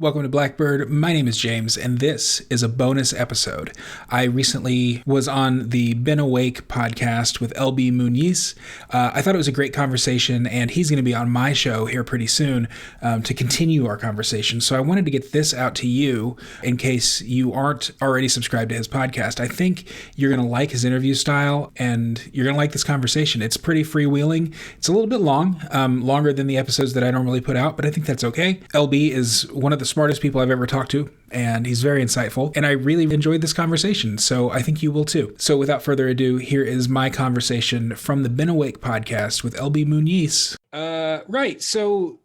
Welcome to Blackbird. My name is James, and this is a bonus episode. I recently was on the Been Awake podcast with LB Muniz. I thought it was a great conversation, and he's going to be on my show here pretty soon to continue our conversation. So I wanted to get this out to you in case you aren't already subscribed to his podcast. I think you're going to like his interview style, and you're going to like this conversation. It's pretty freewheeling. It's a little bit long, longer than the episodes that I normally put out, but I think that's okay. LB is one of the smartest people I've ever talked to, and he's very insightful, and I really enjoyed this conversation, so I think you will too. So without further ado, here is my conversation from the Been Awake podcast with LB Muniz. So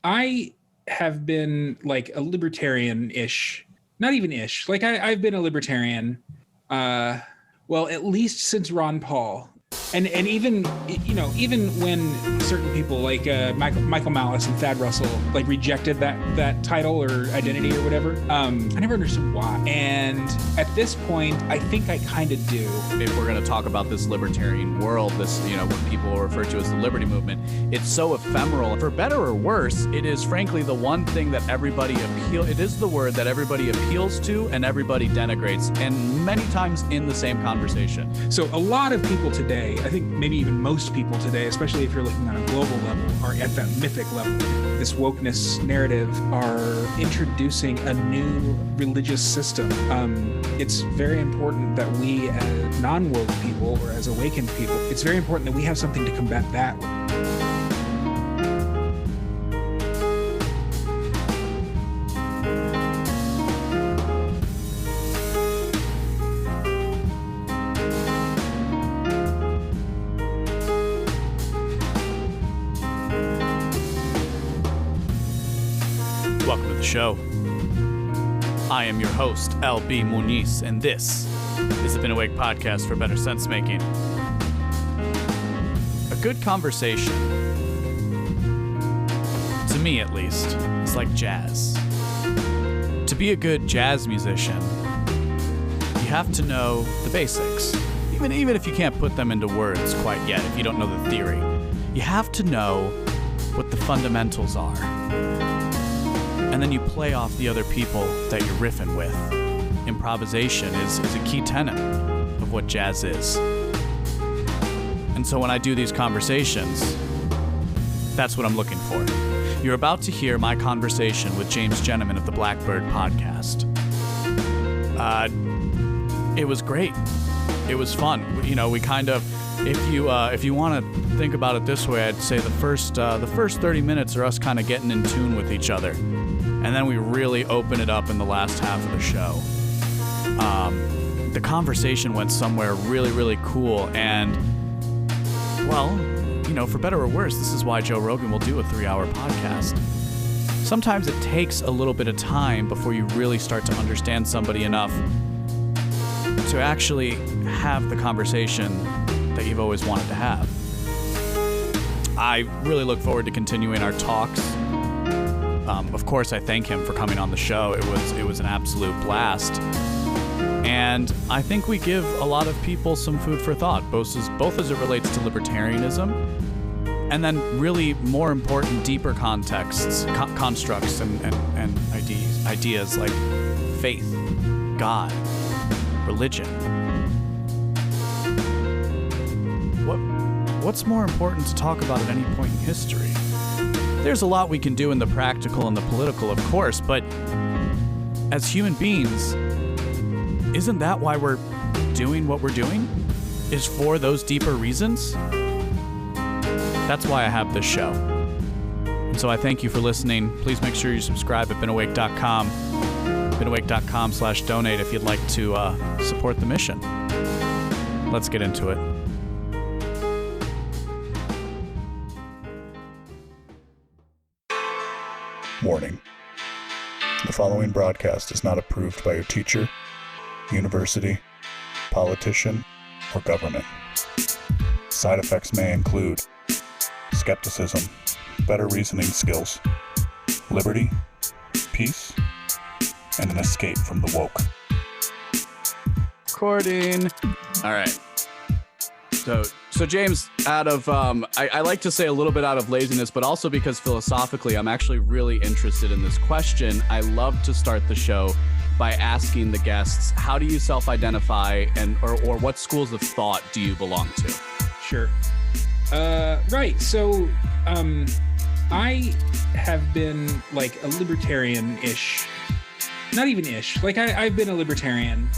I have been like a libertarian-ish, not even ish, like I've been a libertarian, well, at least since Ron Paul. And even, you know, even when certain people like Michael Malice and Thad Russell like rejected that title or identity or whatever, I never understood why. And at this point, I think I kind of do. If we're going to talk about this libertarian world, this, you know, what people refer to as the liberty movement, it's so ephemeral. For better or worse, it is frankly the one thing that everybody it is the word that everybody appeals to and everybody denigrates, and many times in the same conversation. So a lot of people today, I think maybe even most people today, especially if you're looking on a global level, are at that mythic level. This wokeness narrative are introducing a new religious system. It's very important that we as non-woke people or as awakened people, it's very important that we have something to combat that with. Welcome to the show. I am your host, LB Muniz, and this is the Been Awake podcast for better sense making. A good conversation, to me at least, is like jazz. To be a good jazz musician, you have to know the basics. Even if you can't put them into words quite yet, if you don't know the theory. You have to know what the fundamentals are. And then you play off the other people that you're riffing with. Improvisation is a key tenet of what jazz is. And so when I do these conversations, that's what I'm looking for. You're about to hear my conversation with James Gentleman of the Blackbird podcast. It was great. It was fun. You know, we kind of, if you want to think about it this way, I'd say the first 30 minutes are us kind of getting in tune with each other. And then we really open it up in the last half of the show. The conversation went somewhere really, really cool. And, well, you know, for better or worse, this is why Joe Rogan will do a 3-hour podcast. Sometimes it takes a little bit of time before you really start to understand somebody enough to actually have the conversation that you've always wanted to have. I really look forward to continuing our talks. Of course, I thank him for coming on the show. It was an absolute blast. And I think we give a lot of people some food for thought, both as it relates to libertarianism and then really more important, deeper contexts, constructs and ideas like faith, God, religion. What's more important to talk about at any point in history? There's a lot we can do in the practical and the political, of course, but as human beings, isn't that why we're doing what we're doing? Is for those deeper reasons? That's why I have this show. And so I thank you for listening. Please make sure you subscribe at BeenAwake.com, BeenAwake.com/donate if you'd like to support the mission. Let's get into it. Warning. The following broadcast is not approved by your teacher, university, politician, or government. Side effects may include skepticism, better reasoning skills, liberty, peace, and an escape from the woke. Recording. All right. So James, out of I like to say a little bit out of laziness, but also because philosophically I'm actually really interested in this question. I love to start the show by asking the guests, how do you self-identify, and or what schools of thought do you belong to? Sure. Right. So I have been like a libertarian-ish. Not even ish. Like I've been a libertarian.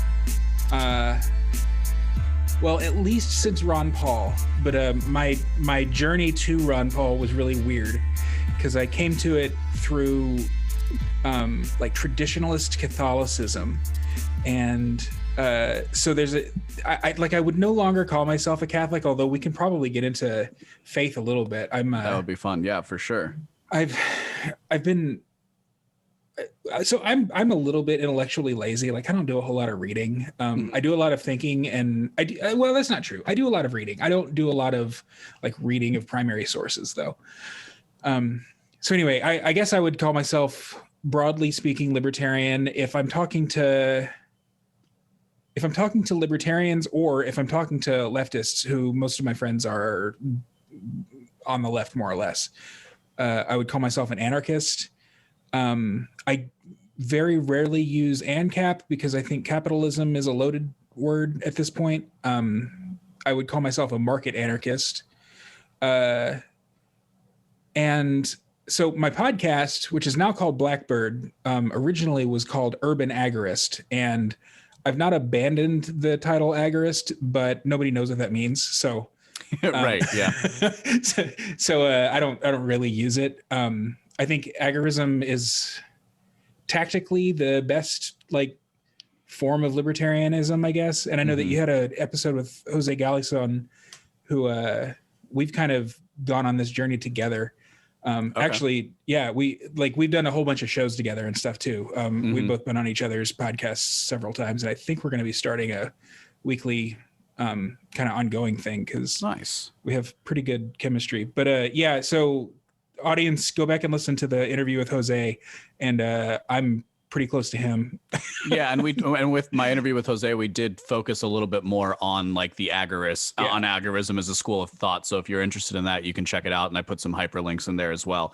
Well, at least since Ron Paul, but my journey to Ron Paul was really weird because I came to it through like traditionalist Catholicism, and so there's I would no longer call myself a Catholic, although we can probably get into faith a little bit. That would be fun, yeah, for sure. I've been. So I'm a little bit intellectually lazy. Like I don't do a whole lot of reading. I do a lot of thinking, and well, that's not true. I do a lot of reading. I don't do a lot of like reading of primary sources though. So anyway, I guess I would call myself, broadly speaking, libertarian if I'm talking to libertarians, or if I'm talking to leftists, who most of my friends are on the left more or less. I would call myself an anarchist. I very rarely use ANCAP because I think capitalism is a loaded word at this point. I would call myself a market anarchist. And so my podcast, which is now called Blackbird, originally was called Urban Agorist. And I've not abandoned the title agorist, but nobody knows what that means. So, right. Yeah. so I don't really use it. I think agorism is tactically the best like form of libertarianism, I guess. And I know that you had an episode with Jose Galison, who we've kind of gone on this journey together. Okay. Actually, yeah, we've done a whole bunch of shows together and stuff too. We've both been on each other's podcasts several times, and I think we're going to be starting a weekly kind of ongoing thing because nice. We have pretty good chemistry. But yeah, so audience, go back and listen to the interview with Jose, and I'm pretty close to him. Yeah, and with my interview with Jose, we did focus a little bit more on like the agorist, on agorism as a school of thought. So if you're interested in that, you can check it out, and I put some hyperlinks in there as well.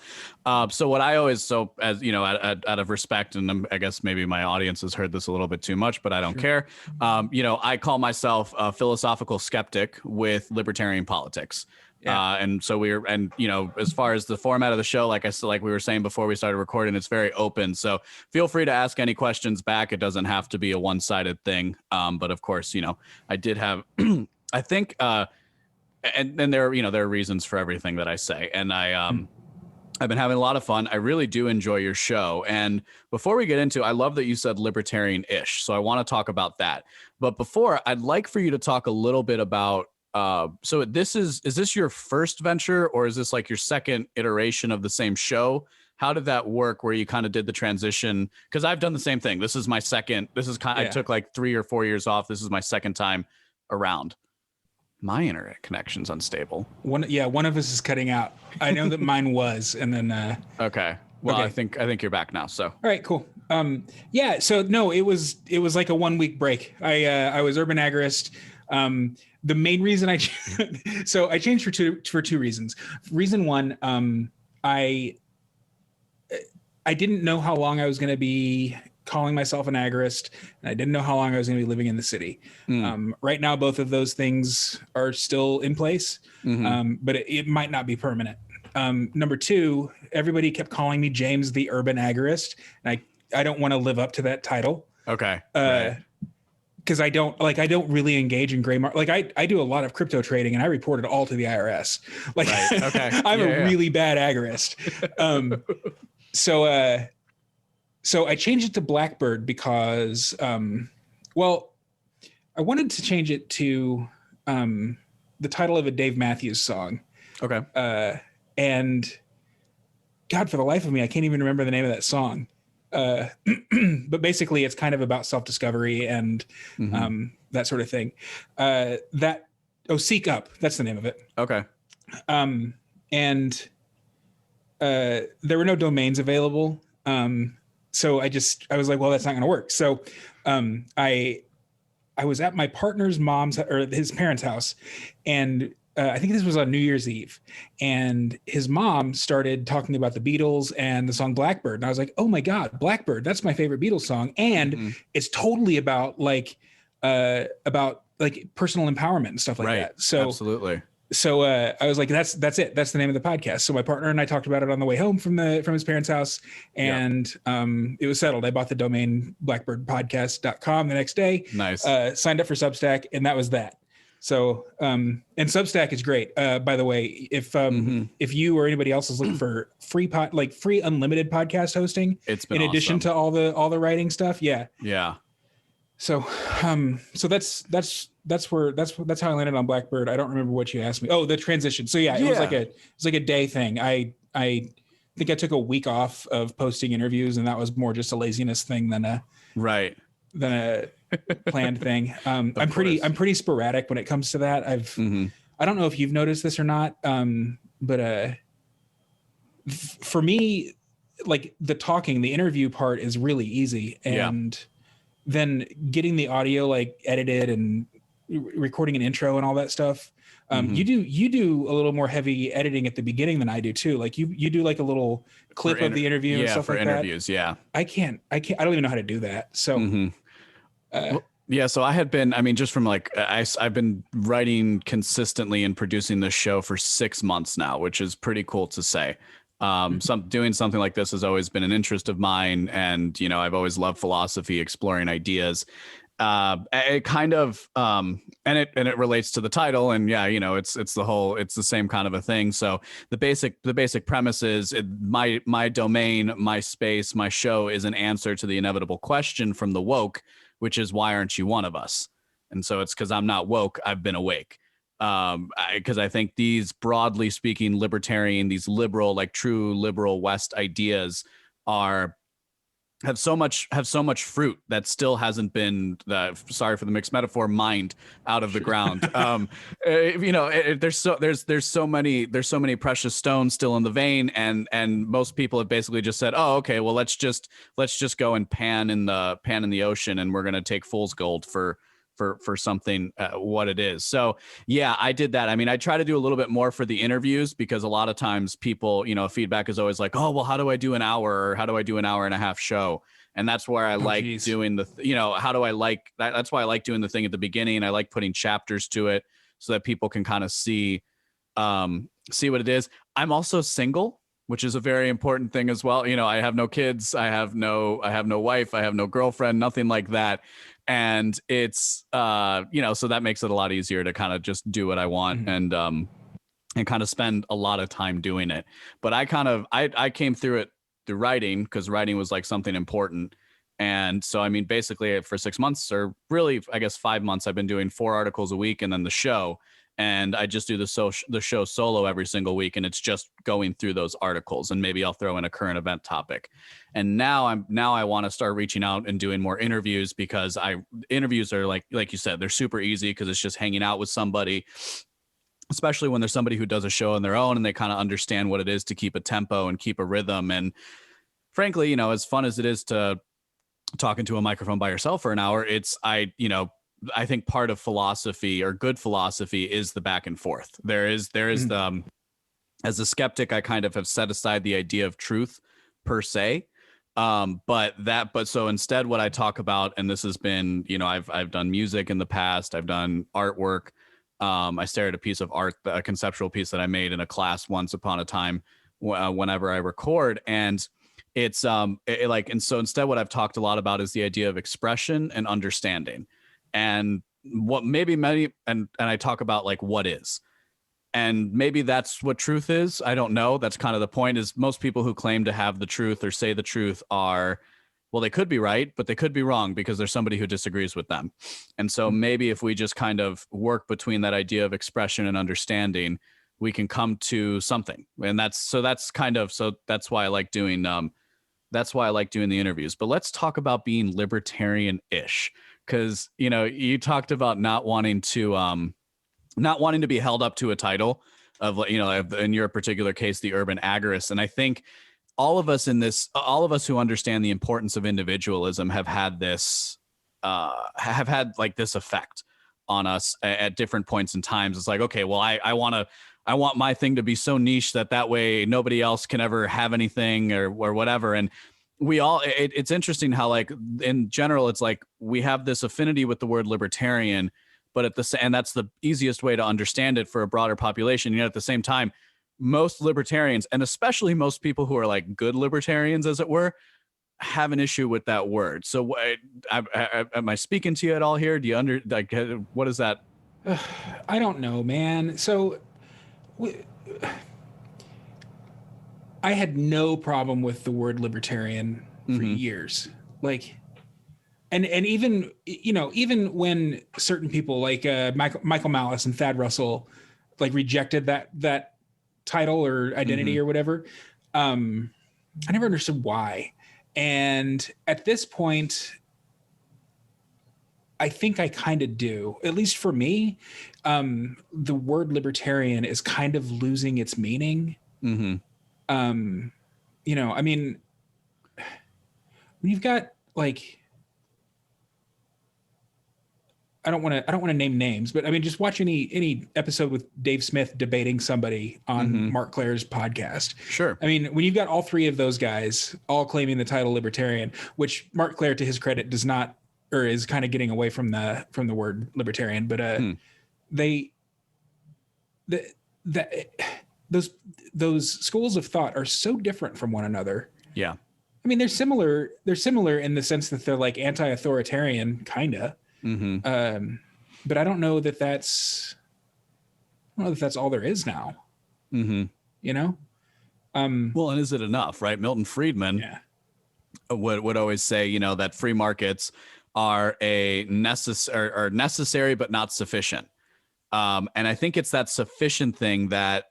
So what I always, as you know, out of respect, and I guess maybe my audience has heard this a little bit too much, but I don't care. You know, I call myself a philosophical skeptic with libertarian politics. Yeah. And so you know, as far as the format of the show, like we were saying before we started recording, it's very open. So feel free to ask any questions back. It doesn't have to be a one-sided thing. But of course, you know, I did have, I think, and there, you know, there are reasons for everything that I say. And I've been having a lot of fun. I really do enjoy your show. And before we get into, I love that you said libertarian-ish. So I want to talk about that. But before, I'd like for you to talk a little bit about, so is this your first venture, or is this like your second iteration of the same show? How did that work where you kind of did the transition? Because I've done the same thing. This is my second. I took like 3 or 4 years off. This is my second time around. My internet connection's unstable. One of us is cutting out. I know that mine was, and then okay. Well, okay. I think you're back now. So all right, cool. Yeah. So no, it was like a 1 week break. I was urban agorist. The main reason I changed for two reasons. Reason one, I didn't know how long I was going to be calling myself an agorist, and I didn't know how long I was going to be living in the city. Right now, both of those things are still in place, but it might not be permanent. Number two, everybody kept calling me James the Urban Agorist, and I don't want to live up to that title. Okay. Right. Because I don't really engage in gray market. Like I do a lot of crypto trading, and I report it all to the IRS. Like right. Okay. I'm a really bad agorist. So I changed it to Blackbird because, well, I wanted to change it to the title of a Dave Matthews song. Okay. And God, for the life of me, I can't even remember the name of that song. But basically it's kind of about self-discovery and that sort of thing. Seek Up, that's the name of it. Okay. And there were no domains available. So I was like, well, that's not going to work. So I I was at my partner's mom's or his parents' house, and I think this was on New Year's Eve, and his mom started talking about the Beatles and the song Blackbird. And I was like, oh my God, Blackbird, that's my favorite Beatles song. And it's totally about like personal empowerment and stuff like that. So absolutely. So I was like, that's it. That's the name of the podcast. So my partner and I talked about it on the way home from his parents' house, and it was settled. I bought the domain blackbirdpodcast.com the next day. Nice. Signed up for Substack, and that was that. So and Substack is great. By the way, if you or anybody else is looking for free unlimited podcast hosting, it's been in addition awesome. to all the writing stuff, yeah. So so that's how I landed on Blackbird. I don't remember what you asked me. Oh, the transition. So it was like a day thing. I think I took a week off of posting interviews, and that was more just a laziness thing than a planned thing. I'm pretty sporadic when it comes to that. I don't know if you've noticed this or not, but for me, like the interview part is really easy, and then getting the audio like edited and recording an intro and all that stuff. You do a little more heavy editing at the beginning than I do too. Like you do like a little clip of the interview and stuff like interviews, that. Yeah. I don't even know how to do that. So so I had been, just from like, I've been writing consistently and producing this show for 6 months now, which is pretty cool to say. Doing something like this has always been an interest of mine. And, I've always loved philosophy, exploring ideas. It kind of, and it relates to the title, and it's the same kind of a thing. So the basic premise is my domain, my space, my show is an answer to the inevitable question from the woke, which is, why aren't you one of us? And so it's because I'm not woke, I've been awake. Because I think these, broadly speaking, libertarian, these liberal, like true liberal West ideas have so much fruit that still hasn't been, sorry for the mixed metaphor, mined out of the ground. There's so many precious stones still in the vein, and most people have basically just said, oh, okay, well let's just go and pan in the ocean, and we're gonna take fool's gold for something what it is. So yeah, I did that. I try to do a little bit more for the interviews, because a lot of times people, feedback is always like, oh, well, how do I do an hour, or how do I do an hour and a half show? And that's where I doing that's why I like doing the thing at the beginning. I like putting chapters to it so that people can kind of see what it is. I'm also single, which is a very important thing as well. I have no kids, I have no wife, I have no girlfriend, nothing like that. And it's, so that makes it a lot easier to kind of just do what I want and kind of spend a lot of time doing it. But I came through it through writing, because writing was like something important. And so, basically for 6 months, or really, I guess 5 months, I've been doing 4 articles a week, and then the show. And I just do the show solo every single week, and it's just going through those articles, and maybe I'll throw in a current event topic. And now I want to start reaching out and doing more interviews, because interviews are like you said, they're super easy, because it's just hanging out with somebody, especially when there's somebody who does a show on their own and they kind of understand what it is to keep a tempo and keep a rhythm. And frankly, as fun as it is to talk into a microphone by yourself for an hour, I think part of philosophy, or good philosophy, is the back and forth. There is the, as a skeptic, I kind of have set aside the idea of truth per se. But so instead what I talk about, and this has been, I've done music in the past, I've done artwork. I stared at a piece of art, a conceptual piece that I made in a class once upon a time, whenever I record. And it's and so instead what I've talked a lot about is the idea of expression and understanding. And what maybe many, and I talk about like what is, and maybe that's what truth is. I don't know. That's kind of the point, is most people who claim to have the truth or say the truth are, well, they could be right, but they could be wrong, because there's somebody who disagrees with them. And so maybe if we just kind of work between that idea of expression and understanding, we can come to something. And that's why I like doing, the interviews. But let's talk about being libertarian-ish. Because, you talked about not wanting to be held up to a title of, in your particular case, the urban agorist. And I think all of us who understand the importance of individualism have had this have had like this effect on us at different points in times. It's like, okay, well, I want my thing to be so niche that way nobody else can ever have anything or whatever. And we all, it's interesting how like in general, it's like we have this affinity with the word libertarian, but and that's the easiest way to understand it for a broader population. Yet at the same time, most libertarians, and especially most people who are like good libertarians, as it were, have an issue with that word. So am I speaking to you at all here? Do you what is that? I don't know, man. So I had no problem with the word libertarian for years. Like, and even, even when certain people like Michael Malice and Thad Russell, like rejected that title or identity or whatever, I never understood why. And at this point, I think I kind of do, at least for me. The word libertarian is kind of losing its meaning. I mean, when you've got like, I don't want to name names, but I mean, just watch any episode with Dave Smith debating somebody on Mark Claire's podcast. Sure. I mean, when you've got all three of those guys all claiming the title libertarian, which Mark Claire, to his credit, does not, or is kind of getting away from the word libertarian, but those schools of thought are so different from one another. Yeah. I mean, they're similar in the sense that they're like anti-authoritarian, kind of. But I don't know that that's all there is now. You know? Well, and is it enough, right? Milton Friedman would always say, that free markets are necessary but not sufficient. And I think it's that sufficient thing that,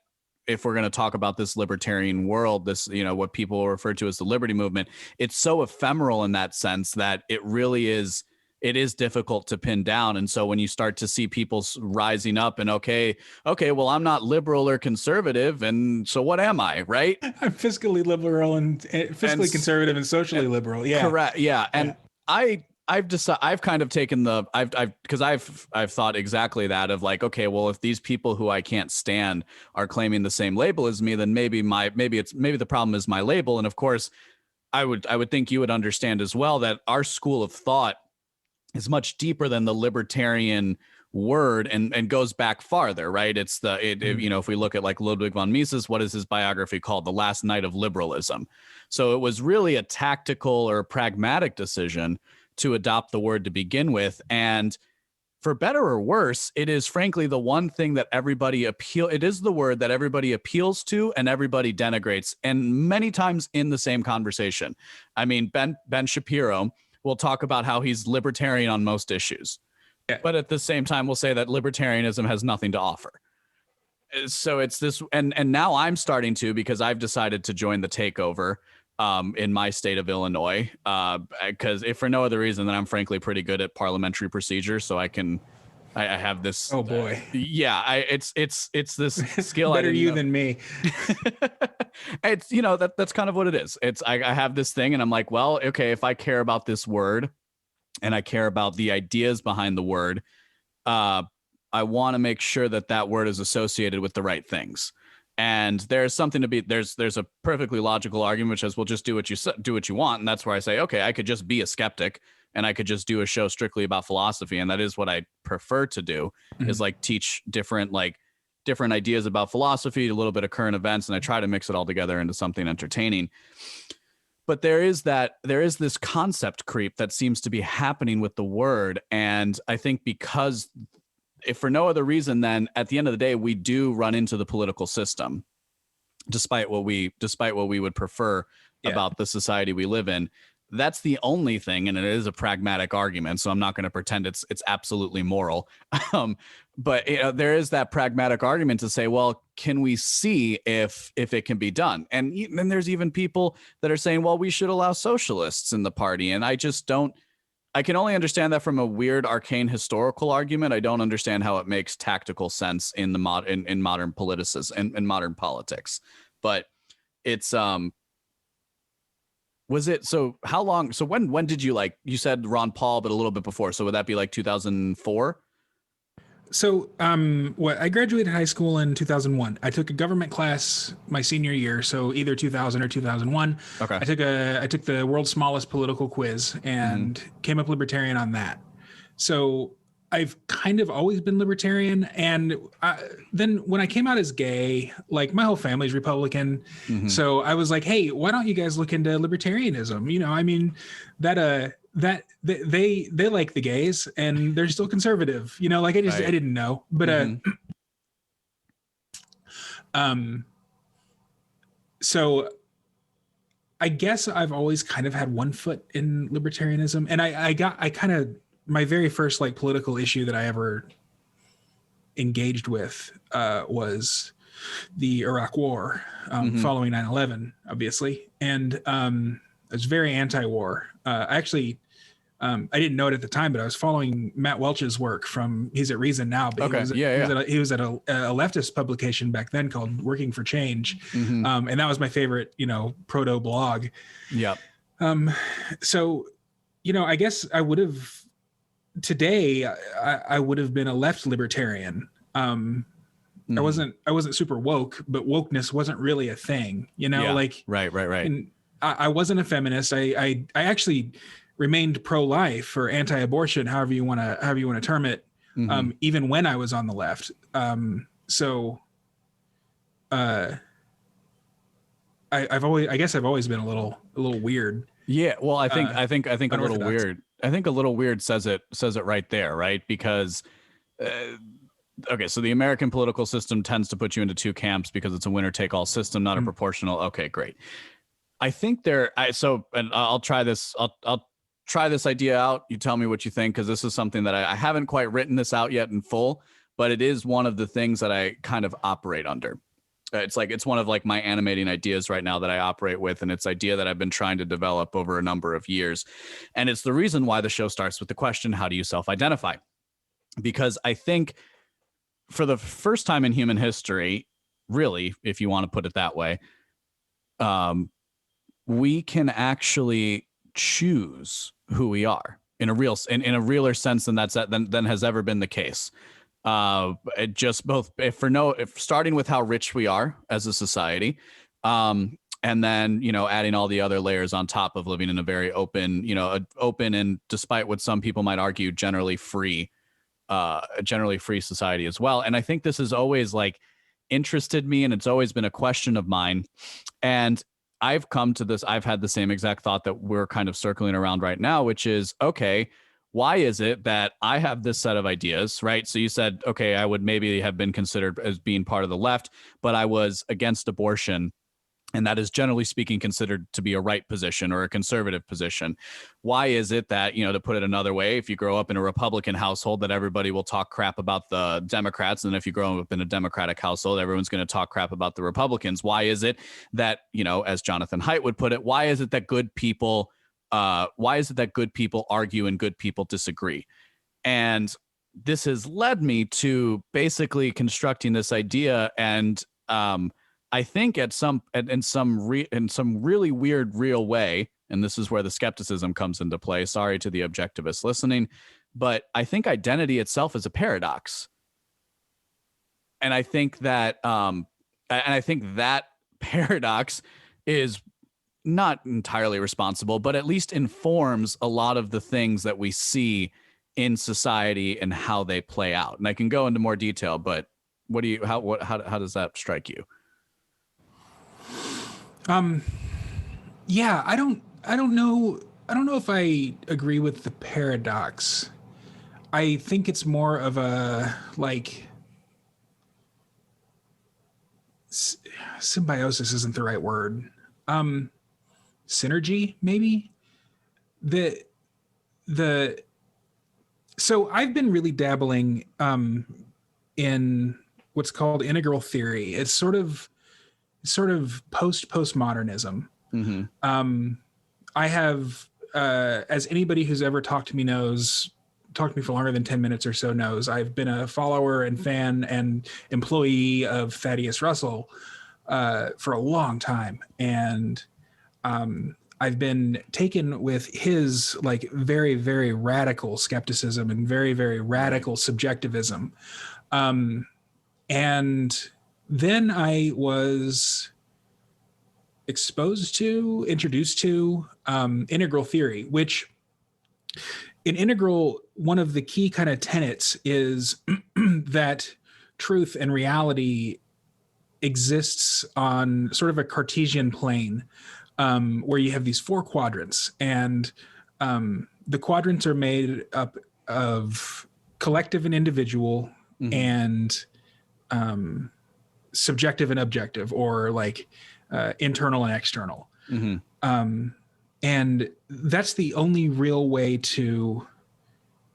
if we're going to talk about this libertarian world, this, what people refer to as the liberty movement, it's so ephemeral in that sense that it really is. It is difficult to pin down. And so when you start to see people rising up and okay, well, I'm not liberal or conservative. And so what am I, right? I'm fiscally liberal and fiscally conservative and socially liberal. Yeah. Correct. Yeah. And I've decided, I've kind of taken because I've thought exactly that of like, okay, well, if these people who I can't stand are claiming the same label as me, then maybe the problem is my label. And of course, I would think you would understand as well that our school of thought is much deeper than the libertarian word and goes back farther, right? It's if we look at like Ludwig von Mises, what is his biography called? The Last Night of Liberalism. So it was really a tactical or pragmatic decision to adopt the word to begin with. And for better or worse, it is frankly the one thing that it is the word that everybody appeals to and everybody denigrates, and many times in the same conversation. I mean, Ben Shapiro will talk about how he's libertarian on most issues, but at the same time, we'll say that libertarianism has nothing to offer. So it's this, and now I'm starting to, because I've decided to join the takeover in my state of Illinois, because if for no other reason than I'm frankly pretty good at parliamentary procedure, so I have this. Oh boy. It's this skill. Better you than me. It's, that's kind of what it is. It's, I have this thing and I'm like, well, okay, if I care about this word and I care about the ideas behind the word, I want to make sure that word is associated with the right things. And there's something to be, there's a perfectly logical argument, which is, well, just do what you want. And that's where I say, okay, I could just be a skeptic and I could just do a show strictly about philosophy. And that is what I prefer to do, is like teach different ideas about philosophy, a little bit of current events, and I try to mix it all together into something entertaining. But there is this concept creep that seems to be happening with the word. And I think because, if for no other reason, then at the end of the day, we do run into the political system, despite what we would prefer about the society we live in. That's the only thing, and it is a pragmatic argument, so I'm not going to pretend it's absolutely moral. But there is that pragmatic argument to say, well, can we see if it can be done? And then there's even people that are saying, well, we should allow socialists in the party, and I just don't. I can only understand that from a weird, arcane historical argument. I don't understand how it makes tactical sense in the modern politics and in modern politics. But it's Was it, so how long, so when did you, like, you said Ron Paul, but a little bit before, so would that be like 2004? So, I graduated high school in 2001. I took a government class my senior year, so either 2000 or 2001. Okay. I took the world's smallest political quiz and came up libertarian on that. So I've kind of always been libertarian. And then when I came out as gay, like my whole family's Republican. So I was like, hey, why don't you guys look into libertarianism? You know, I mean, they like the gays and they're still conservative, you know, like I didn't know, but, so I guess I've always kind of had one foot in libertarianism, and my very first like political issue that I ever engaged with, was the Iraq War, following 9/11, obviously. And, I was very anti-war. I didn't know it at the time, but I was following Matt Welch's work he's at Reason now, but he was at a leftist publication back then called Working for Change. And that was my favorite, you know, proto blog. Yeah. So, you know, I guess I would have been a left libertarian. I wasn't super woke, but wokeness wasn't really a thing, you know, like, right. And I wasn't a feminist. I actually remained pro-life or anti-abortion, however you want to term it, even when I was on the left. I've always been a little weird. Yeah, well, I think a little weird. I think a little weird says it right there, right? Because okay, so the American political system tends to put you into two camps because it's a winner-take-all system, not a proportional. Okay, great. I think and I'll try this. I'll try this idea out. You tell me what you think, because this is something that I haven't quite written this out yet in full, but it is one of the things that I kind of operate under. It's one of like my animating ideas right now that I operate with, and it's idea that I've been trying to develop over a number of years. And it's the reason why the show starts with the question, how do you self-identify? Because I think for the first time in human history, really, if you want to put it that way, we can actually choose who we are in a realer sense than has ever been the case. It just both if starting with how rich we are as a society, and then, you know, adding all the other layers on top of living in a very open, open and, despite what some people might argue, generally free society as well. And I think this has always like interested me, and it's always been a question of mine. And I've come to this, I've had the same exact thought that we're kind of circling around right now, which is, okay, why is it that I have this set of ideas, right? So you said, okay, I would maybe have been considered as being part of the left, but I was against abortion. And that is, generally speaking, considered to be a right position or a conservative position. Why is it that, you know, to put it another way, if you grow up in a Republican household, that everybody will talk crap about the Democrats, and if you grow up in a Democratic household, everyone's going to talk crap about the Republicans? Why is it that, you know, as Jonathan Haidt would put it, why is it that good people argue and good people disagree? And this has led me to basically constructing this idea, and I think in some really weird real way, and this is where the skepticism comes into play. Sorry to the objectivists listening, but I think identity itself is a paradox, and I think that paradox is not entirely responsible, but at least informs a lot of the things that we see in society and how they play out. And I can go into more detail, but how does that strike you? Yeah, I don't know if I agree with the paradox. I think it's more of a like symbiosis isn't the right word. Synergy, maybe. So I've been really dabbling in what's called integral theory. It's sort of postmodernism. I have, as anybody who's ever talked to me for longer than 10 minutes or so knows, I've been a follower and fan and employee of Thaddeus Russell for a long time. And I've been taken with his like very, very radical skepticism and very, very radical subjectivism. And then I was introduced to integral theory, which in integral, one of the key kind of tenets is that truth and reality exists on sort of a Cartesian plane, where you have these four quadrants, and the quadrants are made up of collective and individual, and subjective and objective, or like internal and external. And that's the only real way to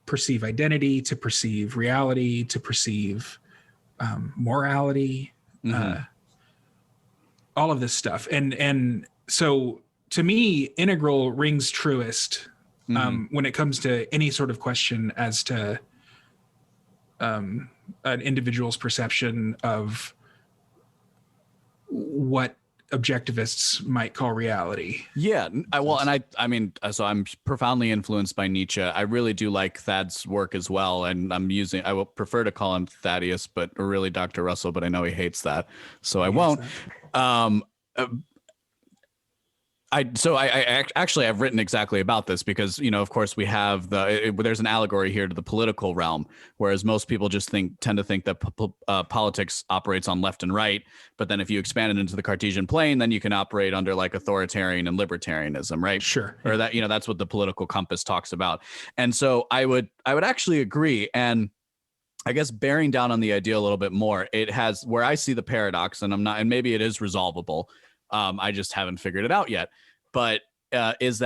perceive identity, to perceive reality, to perceive morality, all of this stuff. And so to me, integral rings truest when it comes to any sort of question as to an individual's perception of what objectivists might call reality. Yeah. I mean, so I'm profoundly influenced by Nietzsche. I really do like Thad's work as well. And I will prefer to call him Thaddeus, or really Dr. Russell, but I know he hates that. So I won't. I've written exactly about this because, of course we have there's an allegory here to the political realm, whereas most people just tend to think that politics operates on left and right. But then if you expand it into the Cartesian plane, then you can operate under like authoritarian and libertarianism, right? Sure. Or that, that's what the political compass talks about. And so I would actually agree. And I guess bearing down on the idea a little bit more, it has where I see the paradox, and maybe it is resolvable. I just haven't figured it out yet. But is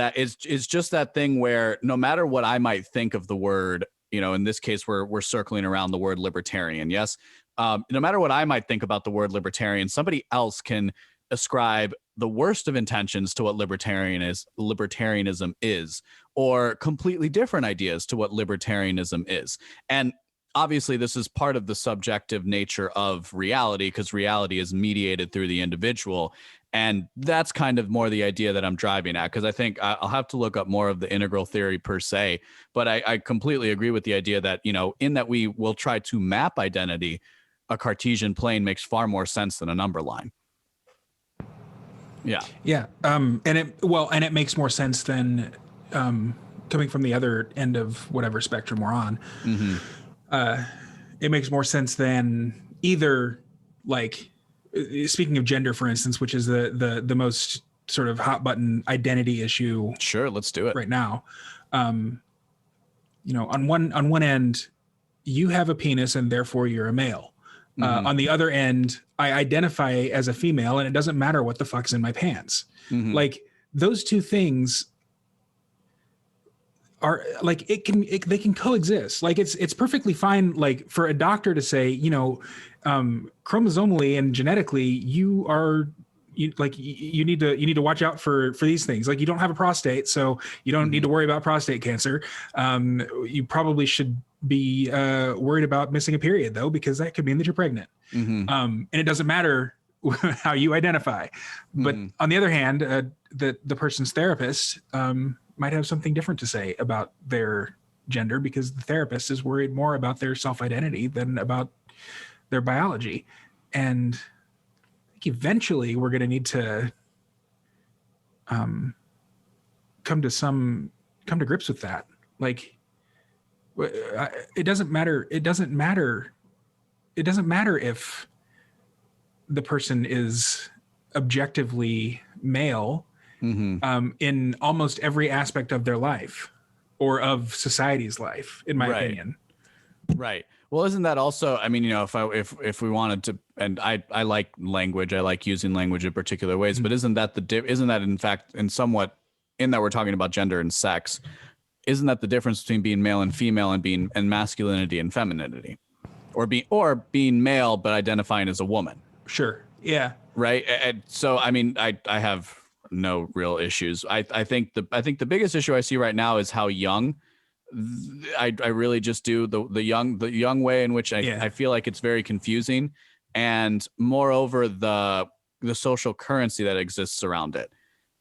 just that thing where no matter what I might think of the word, in this case, we're circling around the word libertarian. Yes. No matter what I might think about the word libertarian, somebody else can ascribe the worst of intentions to what libertarianism is, or completely different ideas to what libertarianism is. And obviously, this is part of the subjective nature of reality, because reality is mediated through the individual. And that's kind of more the idea that I'm driving at, because I think I'll have to look up more of the integral theory per se. But I completely agree with the idea that, in that we will try to map identity, a Cartesian plane makes far more sense than a number line. Yeah. Yeah. And it makes more sense than coming from the other end of whatever spectrum we're on. It makes more sense than either, like, speaking of gender, for instance, which is the most sort of hot button identity issue. Sure, let's do it right now. On one end, you have a penis and therefore you're a male. On the other end, I identify as a female and it doesn't matter what the fuck's in my pants. Like, those two things are like, they can coexist. Like, it's perfectly fine, like, for a doctor to say, chromosomally and genetically, you need to watch out for these things. Like, you don't have a prostate, so you don't need to worry about prostate cancer. You probably should be worried about missing a period, though, because that could mean that you're pregnant. And it doesn't matter how you identify. But on the other hand, the person's therapist might have something different to say about their gender, because the therapist is worried more about their self-identity than about their biology. And I think eventually we're going to need to come to grips with that. Like, it doesn't matter if the person is objectively male in almost every aspect of their life or of society's life, in my opinion. Right. Well, isn't that also, I mean, if we wanted to, and I like language, I like using language in particular ways, but isn't that in fact, in somewhat, in that we're talking about gender and sex, isn't that the difference between being male and female and masculinity and femininity, or being male but identifying as a woman? Sure. Yeah. Right. And so, I mean, I have no real issues. I think the biggest issue I see right now is how young. I really just do the young way in which I feel like it's very confusing, and moreover the social currency that exists around it.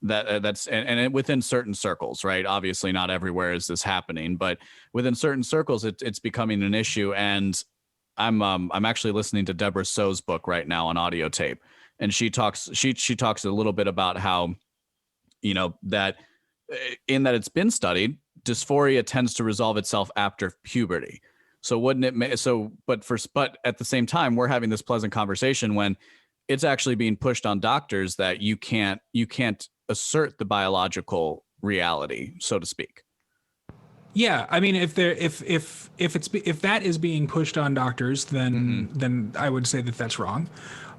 within certain circles, right? Obviously not everywhere is this happening, but within certain circles, it's becoming an issue. And I'm actually listening to Deborah So's book right now on audio tape. And she talks a little bit about how, that in that it's been studied, dysphoria tends to resolve itself after puberty. So wouldn't it? But at the same time, we're having this pleasant conversation when it's actually being pushed on doctors that you can't assert the biological reality, so to speak. Yeah, I mean, if that is being pushed on doctors, then I would say that that's wrong.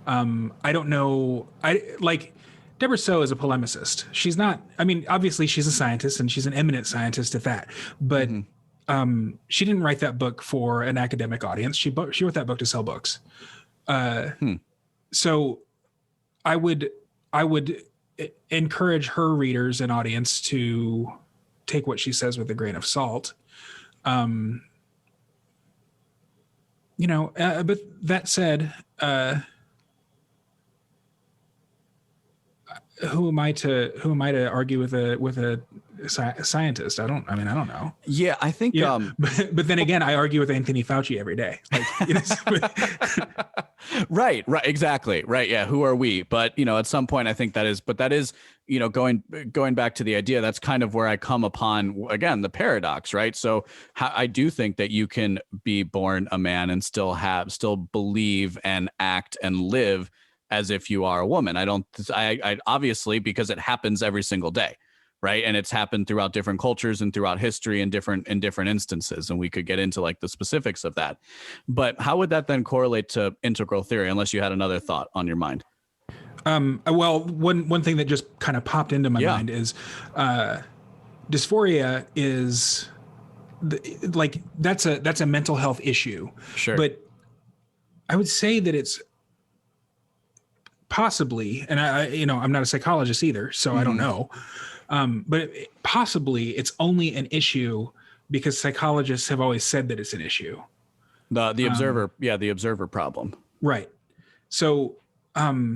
I don't know. Deborah So is a polemicist. She's not. I mean, obviously she's a scientist and she's an eminent scientist at that. But she didn't write that book for an academic audience. She wrote that book to sell books. So I would encourage her readers and audience to take what she says with a grain of salt. But that said, who am I to argue with a scientist? I don't know. Yeah, I think. But then again, I argue with Anthony Fauci every day. Right, exactly. Right. Yeah. Who are we? But, at some point I think that is going back to the idea, that's kind of where I come upon, again, the paradox, right? So I do think that you can be born a man and still believe and act and live as if you are a woman. I obviously, because it happens every single day. Right. And it's happened throughout different cultures and throughout history in different instances. And we could get into like the specifics of that. But how would that then correlate to integral theory, unless you had another thought on your mind? Well, one thing that just kind of popped into my mind is dysphoria is that's a mental health issue. Sure. But I would say that it's possibly, and I'm not a psychologist either, so I don't know. But possibly it's only an issue because psychologists have always said that it's an issue. The observer, the observer problem. Right. So I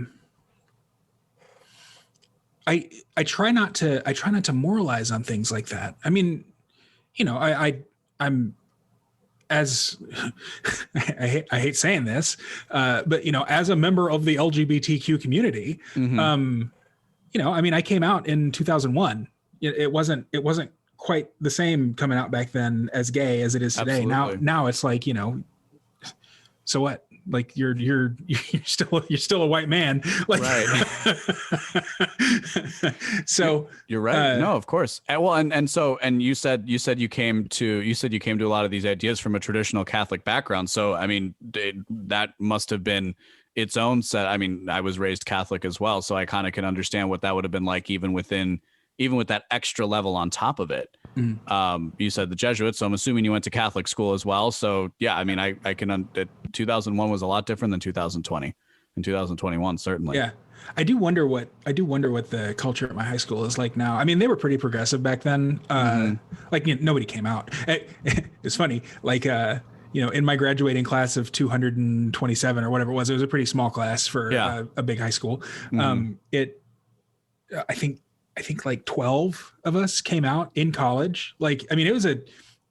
try not to moralize on things like that. I mean, I'm as I hate saying this, but as a member of the LGBTQ community, I came out in 2001. It wasn't quite the same coming out back then as gay as it is today. Absolutely. Now it's like, so what? Like you're still a white man. Like, right. So you're right. No, of course. And you said you came to a lot of these ideas from a traditional Catholic background. So, I mean, that must have been its own set. I mean, I was raised Catholic as well, so I kind of can understand what that would have been like, even with that extra level on top of it. Mm-hmm. You said the Jesuits, so I'm assuming you went to Catholic school as well. So yeah, I mean, I can. 2001 was a lot different than 2020 and 2021, certainly. Yeah, I do wonder what the culture at my high school is like now. I mean, they were pretty progressive back then. Like nobody came out. It's funny, like. In my graduating class of 227 or whatever it was a pretty small class for a big high school. Mm-hmm. I think like 12 of us came out in college. Like, I mean, it was a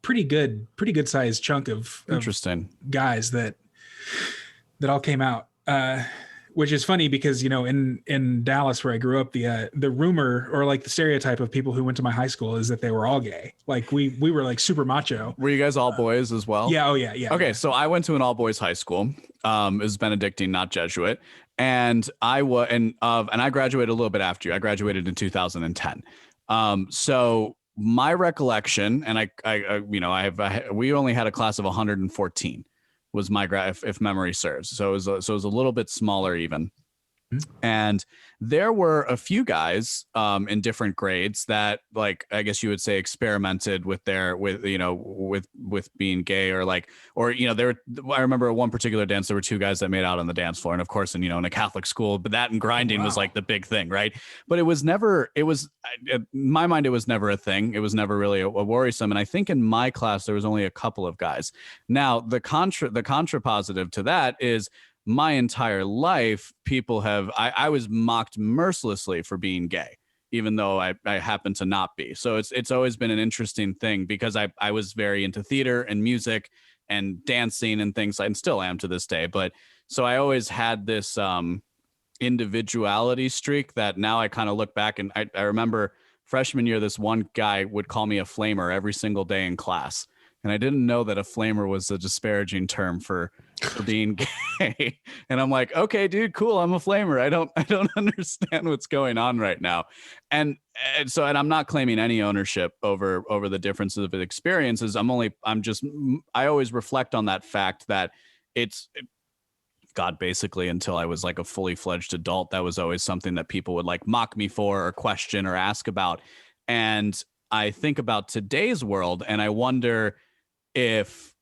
pretty good sized chunk of guys that all came out. Which is funny because, in Dallas where I grew up, the rumor or like the stereotype of people who went to my high school is that they were all gay. Like we were like super macho. Were you guys all boys as well? Yeah. Oh yeah. Okay. So I went to an all boys high school. It was Benedictine, not Jesuit. And I graduated a little bit after you. I graduated in 2010. So my recollection, and we only had a class of 114. Was my if memory serves. So it was a little bit smaller even. And there were a few guys in different grades that, like, I guess you would say, experimented with being gay or I remember at one particular dance, there were two guys that made out on the dance floor. And of course, in a Catholic school, but that and grinding was like the big thing. Right. But in my mind, it was never a thing. It was never really a worrisome. And I think in my class, there was only a couple of guys. Now, the contrapositive to that is, my entire life, people I was mocked mercilessly for being gay. even though I happen to not be. So it's always been an interesting thing because I was very into theater and music and dancing and things, and still am to this day. But so I always had this individuality streak that now I kind of look back and I remember freshman year, this one guy would call me a flamer every single day in class. And I didn't know that a flamer was a disparaging term for being gay. And I'm like, okay, dude, cool. I'm a flamer. I don't understand what's going on right now. And I'm not claiming any ownership over the differences of experiences. I always reflect on that fact that God, basically until I was like a fully fledged adult, that was always something that people would like mock me for or question or ask about. And I think about today's world and I wonder if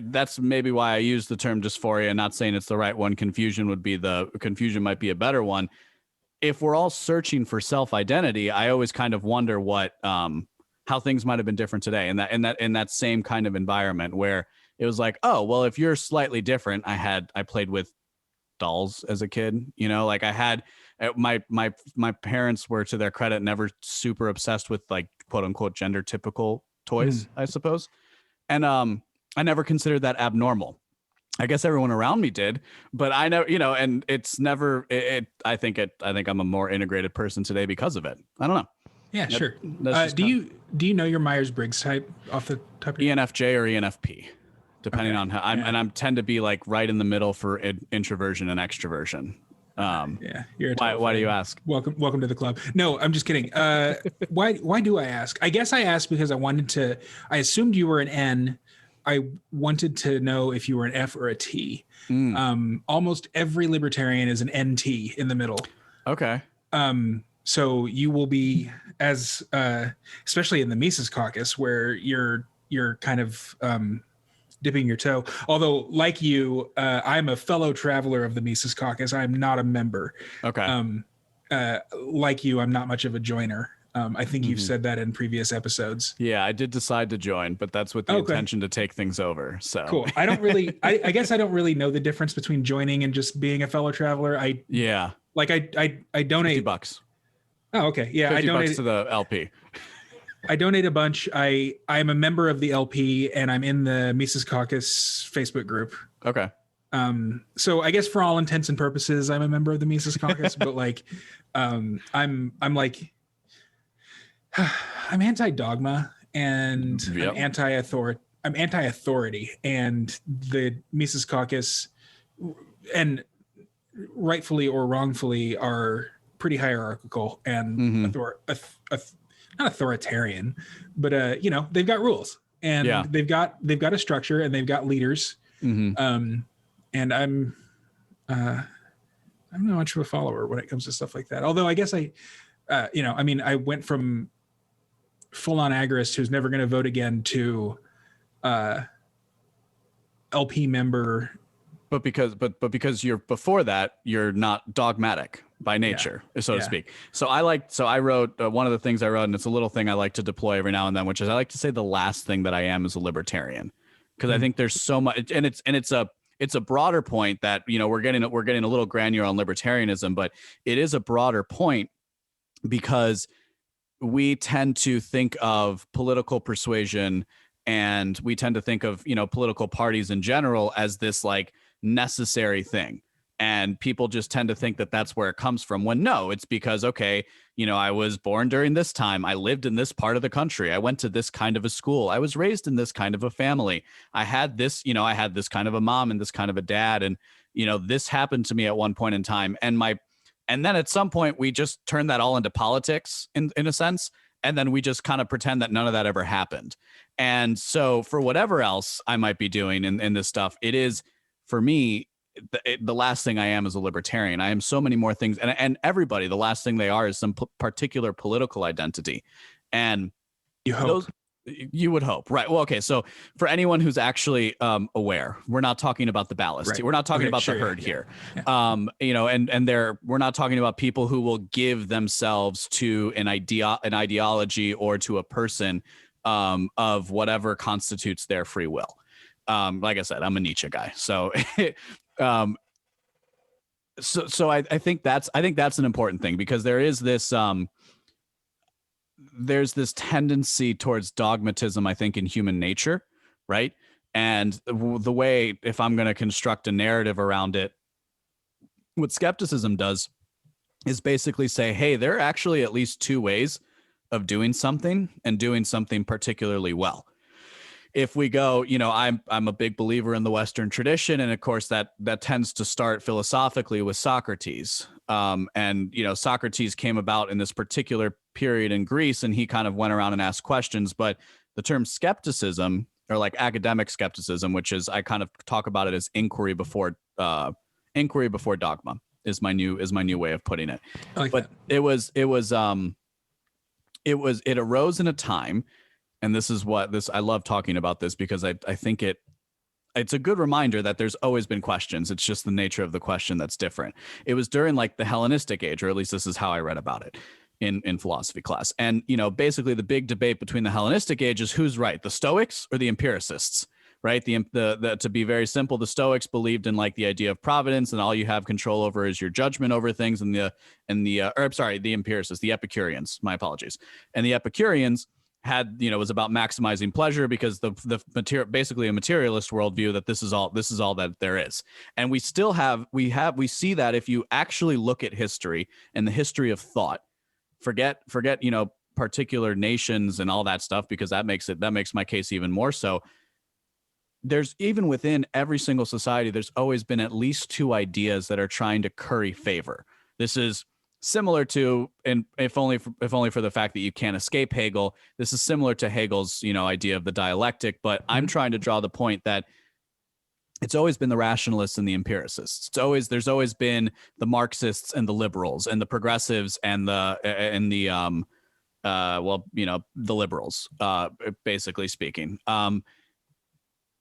that's maybe why I use the term dysphoria, not saying it's the right one. Confusion might be a better one. If we're all searching for self-identity, I always kind of wonder how things might have been different today in that same kind of environment where it was like, oh, well, if you're slightly different, I played with dolls as a kid, like I had my parents were, to their credit, never super obsessed with like quote unquote gender typical toys, I suppose. And I never considered that abnormal. I guess everyone around me did, but I know, and it's never, I think I'm a more integrated person today because of it. I don't know. Yeah, sure. Do you know your Myers-Briggs type off the top of your head? ENFJ or ENFP, depending on how and I tend to be like right in the middle for introversion and extroversion. You're why do you ask? Welcome to the club. No, I'm just kidding. Why do I ask? I guess I asked because I assumed you were an N. I wanted to know if you were an F or a T. Almost every libertarian is an NT in the middle. Okay. So you will be especially in the Mises Caucus where you're kind of dipping your toe. Although, like you, I'm a fellow traveler of the Mises Caucus. I'm not a member. Okay. Like you, I'm not much of a joiner. I think you've said that in previous episodes. Yeah, I did decide to join, but that's with the intention to take things over. So cool. I don't really, I guess I don't really know the difference between joining and just being a fellow traveler. I donate $50. Oh, okay. Yeah, $50 I donate to the LP. I donate a bunch. I'm a member of the LP and I'm in the Mises Caucus Facebook group. Okay. So I guess for all intents and purposes, I'm a member of the Mises Caucus, but like, I'm like, I'm anti-dogma and I'm anti-authority, and the Mises Caucus, and rightfully or wrongfully, are pretty hierarchical and not authoritarian, but they've got rules and they've got a structure and they've got leaders. And I'm not much of a follower when it comes to stuff like that. Although I guess I went from full-on agorist who's never going to vote again to LP member. But because you're before that, you're not dogmatic by nature, so to speak. So I wrote one of the things I wrote, and it's a little thing I like to deploy every now and then, which is I like to say the last thing that I am is a libertarian, because I think there's so much, and it's a broader point that we're getting a little granular on libertarianism, but it is a broader point because we tend to think of political persuasion and we tend to think of political parties in general as this like necessary thing, and people just tend to think that that's where it comes from, when no, it's because I was born during this time, I lived in this part of the country, I went to this kind of a school, I was raised in this kind of a family, I had this kind of a mom and this kind of a dad, and this happened to me at one point in time, and then at some point we just turn that all into politics in a sense, and then we just kind of pretend that none of that ever happened. And so for whatever else I might be doing in this stuff, it is, for me, the last thing I am is a libertarian. I am so many more things, and everybody, the last thing they are is some particular political identity. And you would hope, right? Well, okay. So for anyone who's actually aware, we're not talking about the ballast. Right. We're not talking about the herd here. Yeah. And we're not talking about people who will give themselves to an ideology or to a person of whatever constitutes their free will. Like I said, I'm a Nietzsche guy. So, so I think that's an important thing, because there is this, there's this tendency towards dogmatism, I think, in human nature, right? And the way, if I'm going to construct a narrative around it, what skepticism does is basically say, hey, there are actually at least two ways of doing something and doing something particularly well. If we go, I'm a big believer in the Western tradition, and of course that tends to start philosophically with Socrates. And Socrates came about in this particular period in Greece, and he kind of went around and asked questions. But the term skepticism, or like academic skepticism, which is, I kind of talk about it as inquiry before dogma, is my new way of putting it. I like but that. It arose in a time. And this is I love talking about this because I think it's a good reminder that there's always been questions. It's just the nature of the question that's different. It was during like the Hellenistic age, or at least this is how I read about it in philosophy class. And, basically the big debate between the Hellenistic age is who's right, the Stoics or the empiricists, right? To be very simple, the Stoics believed in like the idea of providence, and all you have control over is your judgment over things. And the empiricists, the Epicureans, my apologies. And the Epicureans had, was about maximizing pleasure, because the material, basically a materialist worldview, that this is all that there is. And we still we see that if you actually look at history and the history of thought, forget, particular nations and all that stuff, because that makes my case even more so. There's, even within every single society, there's always been at least two ideas that are trying to curry favor. This is similar to, and if only for the fact that you can't escape Hegel, this is similar to Hegel's, idea of the dialectic. But I'm trying to draw the point that it's always been the rationalists and the empiricists. There's always been the Marxists and the liberals and the progressives and the liberals, basically speaking.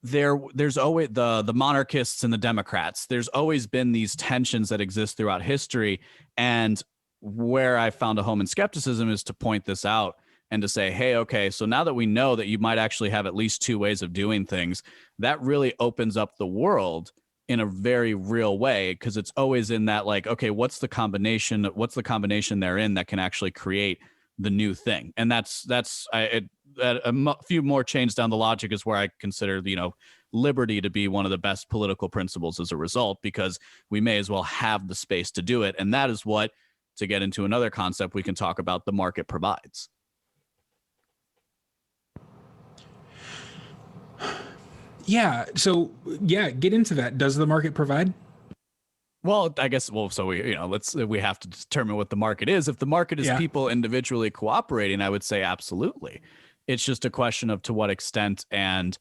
There's always the monarchists and the Democrats. There's always been these tensions that exist throughout history. And where I found a home in skepticism is to point this out and to say, hey, okay, so now that we know that you might actually have at least two ways of doing things, that really opens up the world in a very real way, because it's always in that, like, okay, what's the combination therein that can actually create the new thing? And a few more chains down the logic is where I consider, liberty to be one of the best political principles as a result, because we may as well have the space to do it. And that is what, to get into another concept we can talk about, the market provides. Yeah. So get into that. Does the market provide? Well, I guess, so we have to determine what the market is. If the market is people individually cooperating, I would say absolutely. It's just a question of to what extent, and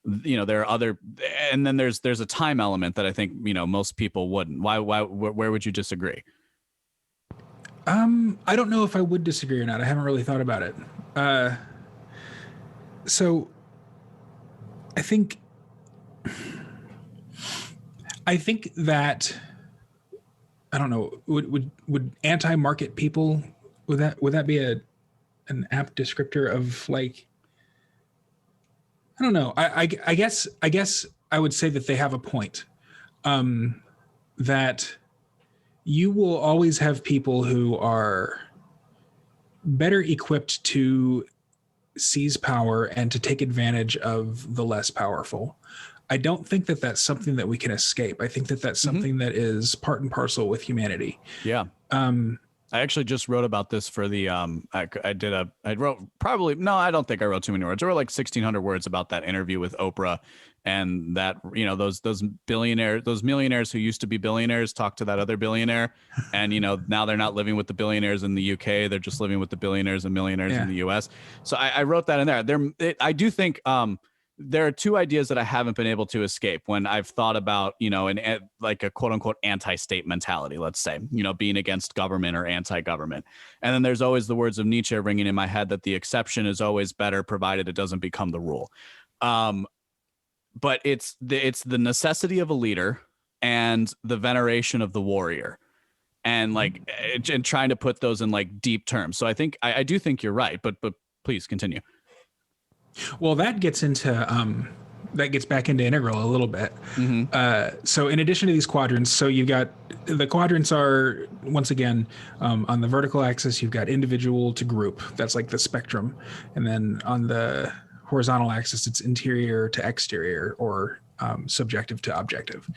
there are other, and then there's a time element that I think most people wouldn't. Where would you disagree? I don't know if I would disagree or not. I haven't really thought about it. So I think that, I don't know, would anti-market people, would that be an apt descriptor of, like, I don't know. I guess I would say that they have a point. That you will always have people who are better equipped to seize power and to take advantage of the less powerful. I don't think that that's something that we can escape. I think that that's something that is part and parcel with humanity. Yeah. I actually just wrote about this for the, I don't think I wrote too many words. I wrote like 1,600 words about that interview with Oprah, and that, those millionaires who used to be billionaires talk to that other billionaire. And, now they're not living with the billionaires in the UK. They're just living with the billionaires and millionaires in the US. So I wrote that in there. I do think, there are two ideas that I haven't been able to escape when I've thought about, like a quote unquote anti-state mentality, let's say, being against government or anti-government. And then there's always the words of Nietzsche ringing in my head that the exception is always better, provided it doesn't become the rule. But it's the necessity of a leader and the veneration of the warrior, and like, and trying to put those in like deep terms. So I think, I do think you're right, but please continue. Well, that gets into that gets back into integral a little bit. So in addition to these quadrants, so you've got the quadrants are, once again, on the vertical axis, you've got individual to group. That's like the spectrum. And then on the horizontal axis, it's interior to exterior, or subjective to objective.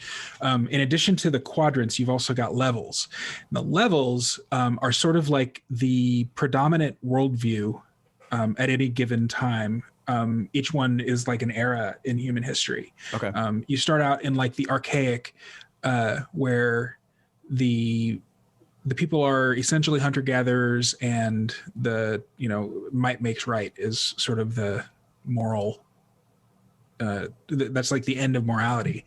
In addition to the quadrants, you've also got levels. And the levels are sort of like the predominant worldview at any given time. Each one is like an era in human history. Okay. You start out in like the archaic, where the people are essentially hunter-gatherers, and the, might makes right is sort of the moral, that's like the end of morality.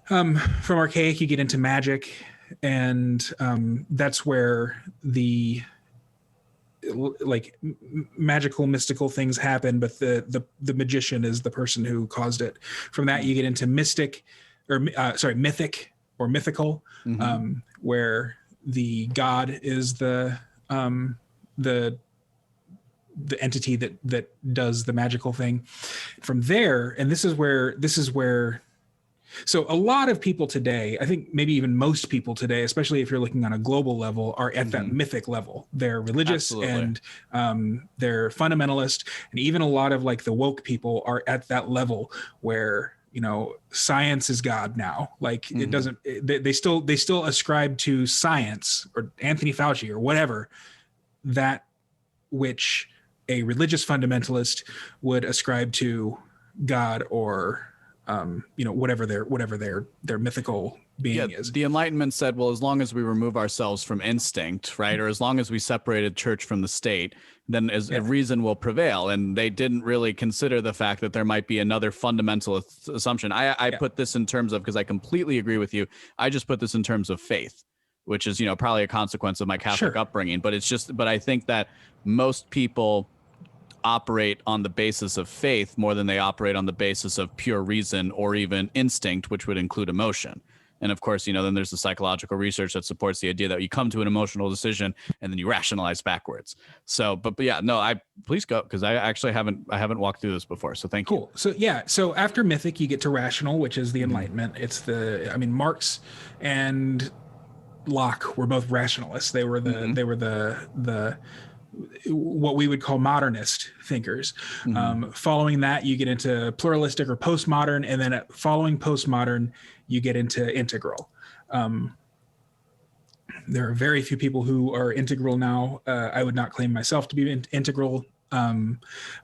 From archaic, you get into magic, and that's where the like magical, mystical things happen, but the magician is the person who caused it. From that, you get into mythic or mythical, where the god is the entity that does the magical thing. From there, and this is where so a lot of people today, I think maybe even most people today, especially if you're looking on a global level, are at that mythic level. They're religious. Absolutely. And they're fundamentalist, and even a lot of like the woke people are at that level where science is God now. Like it doesn't. They still ascribe to science or Anthony Fauci or whatever, that which a religious fundamentalist would ascribe to God, or whatever their mythical being is. The Enlightenment said, well, as long as we remove ourselves from instinct, right, or as long as we separated church from the state, then reason will prevail. And they didn't really consider the fact that there might be another fundamental assumption. I put this in terms of, because I completely agree with you, I just put this in terms of faith, which is probably a consequence of my Catholic upbringing. But I think that most people operate on the basis of faith more than they operate on the basis of pure reason or even instinct, which would include emotion. And of course, then there's the psychological research that supports the idea that you come to an emotional decision and then you rationalize backwards. So, but yeah, no, please go, because I actually haven't walked through this before. So thank you. Cool. So yeah, so after mythic, you get to rational, which is the Enlightenment. It's Marx and Locke were both rationalists. They were the what we would call modernist thinkers. Following that, you get into pluralistic or postmodern, and then following postmodern, you get into integral. There are very few people who are integral now. I would not claim myself to be integral,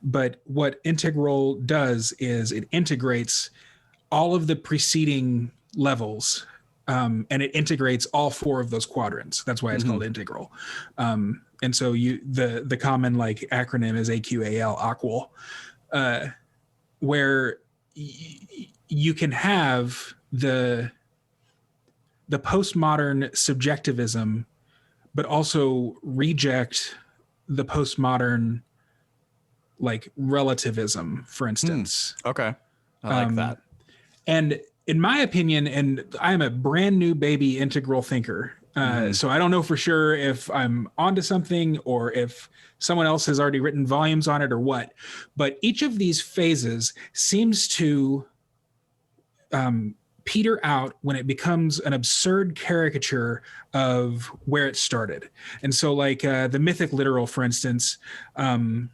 but what integral does is it integrates all of the preceding levels, and it integrates all four of those quadrants. That's why it's called integral. And so the common like acronym is AQAL, AQUAL, where you can have the postmodern subjectivism, but also reject the postmodern like relativism, for instance. Okay. I like that. And in my opinion, and I'm a brand new baby integral thinker, so I don't know for sure if I'm onto something or if someone else has already written volumes on it or what, but each of these phases seems to peter out when it becomes an absurd caricature of where it started. And so like the mythic literal, for instance, kind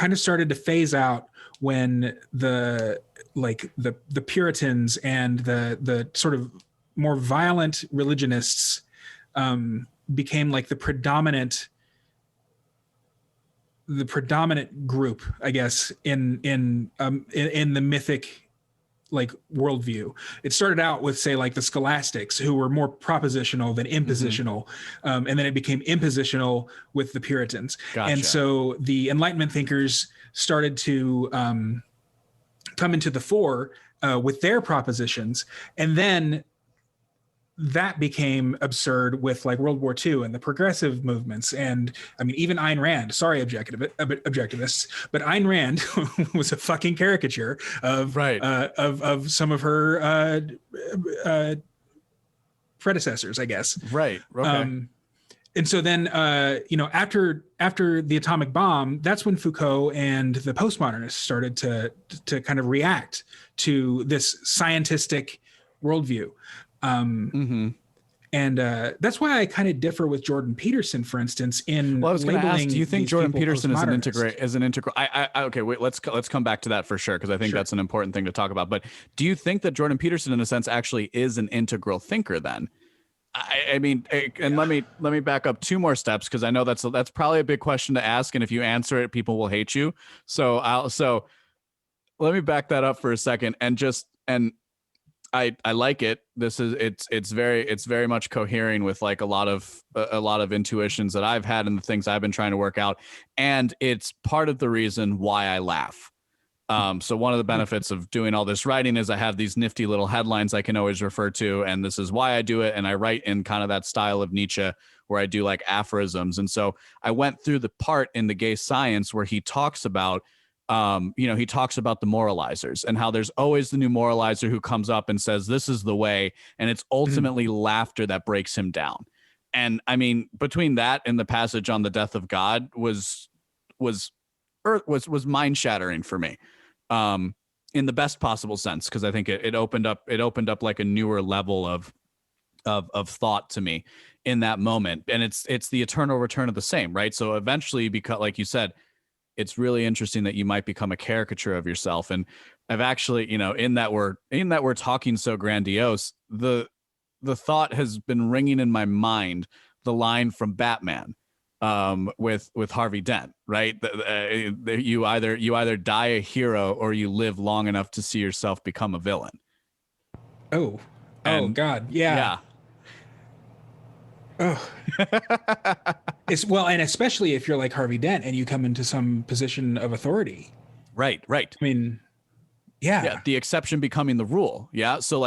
of started to phase out when the Puritans and the sort of more violent religionists became like the predominant group, I guess, in the mythic like worldview. It started out with, say, like the scholastics, who were more propositional than impositional, and then it became impositional with the Puritans. Gotcha. And so the Enlightenment thinkers started to come into the fore with their propositions, and then that became absurd with like World War II and the progressive movements. And I mean, even Ayn Rand, sorry, objectivists, but Ayn Rand was a fucking caricature of some of her predecessors, I guess. Right. Okay. And so then, after the atomic bomb, that's when Foucault and the postmodernists started to kind of react to this scientistic worldview. And that's why I kind of differ with Jordan Peterson, for instance, in Well, I was going to ask, do you think Jordan Peterson is an integral? Okay, wait, let's come back to that for sure, because I think that's an important thing to talk about. But do you think that Jordan Peterson, in a sense, actually is an integral thinker then? I mean, and let me back up 2 more steps, because I know that's probably a big question to ask, and if you answer it, people will hate you. So let me back that up for a second, and I like it. It's very much cohering with like a lot of intuitions that I've had and the things I've been trying to work out, and it's part of the reason why I laugh. So one of the benefits of doing all this writing is I have these nifty little headlines I can always refer to, and this is why I do it. And I write in kind of that style of Nietzsche where I do like aphorisms. And so I went through the part in The Gay Science where he talks about, he talks about the moralizers and how there's always the new moralizer who comes up and says, this is the way. And it's ultimately laughter that breaks him down. And I mean, between that and the passage on the death of God was mind shattering for me. In the best possible sense, because I think it opened up like a newer level of thought to me in that moment. And it's the eternal return of the same, right? So eventually, because like you said, it's really interesting that you might become a caricature of yourself. And I've actually, in that we're talking so grandiose, the thought has been ringing in my mind, the line from Batman, with Harvey Dent, right? You either die a hero or you live long enough to see yourself become a villain. Oh God. Yeah. Oh, and especially if you're like Harvey Dent and you come into some position of authority. Right. I mean, yeah. The exception becoming the rule. Yeah. So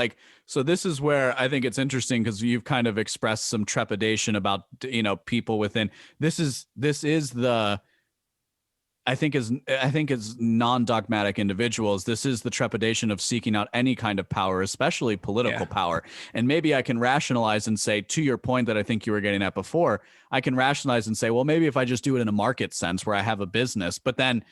this is where I think it's interesting, because you've kind of expressed some trepidation about, people within. This is the, I think as non-dogmatic individuals, this is the trepidation of seeking out any kind of power, especially political power. And maybe I can rationalize and say, to your point that I think you were getting at before, I can rationalize and say, well, maybe if I just do it in a market sense where I have a business, but then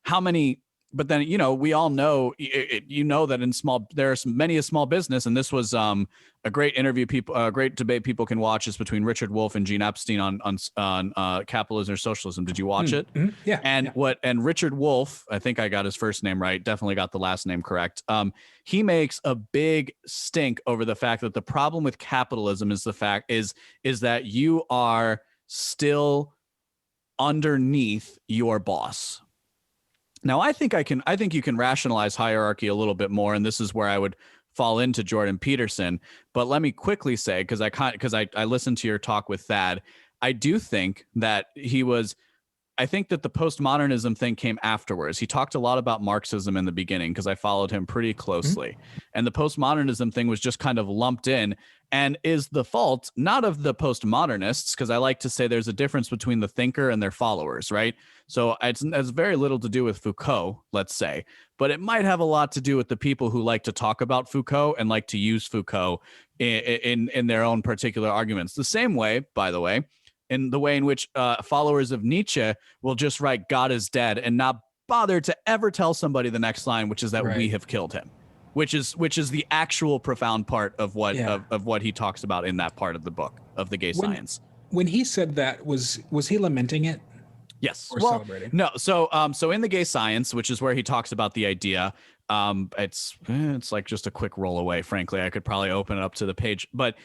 we all know, that there's many a small business. And this was a great interview, a great debate people can watch, is between Richard Wolff and Gene Epstein on capitalism or socialism. Did you watch it? Mm-hmm. Yeah. And Richard Wolff, I think I got his first name right, definitely got the last name correct. He makes a big stink over the fact that the problem with capitalism is that you are still underneath your boss. Now, I think you can rationalize hierarchy a little bit more, and this is where I would fall into Jordan Peterson. But let me quickly say, because I listened to your talk with Thad, I do think that I think that the postmodernism thing came afterwards. He talked a lot about Marxism in the beginning, because I followed him pretty closely. Mm-hmm. And the postmodernism thing was just kind of lumped in, and is the fault not of the postmodernists, because I like to say there's a difference between the thinker and their followers, right? So it has very little to do with Foucault, let's say, but it might have a lot to do with the people who like to talk about Foucault and like to use Foucault in their own particular arguments. The same way, by the way, in the way in which followers of Nietzsche will just write "God is dead" and not bother to ever tell somebody the next line, which is that we have killed him, which is the actual profound part of what of what he talks about in that part of the book of The Gay Science. When he said that, was he lamenting it? Yes. Or celebrating? No. So in The Gay Science, which is where he talks about the idea, it's like just a quick roll away. Frankly, I could probably open it up to the page, but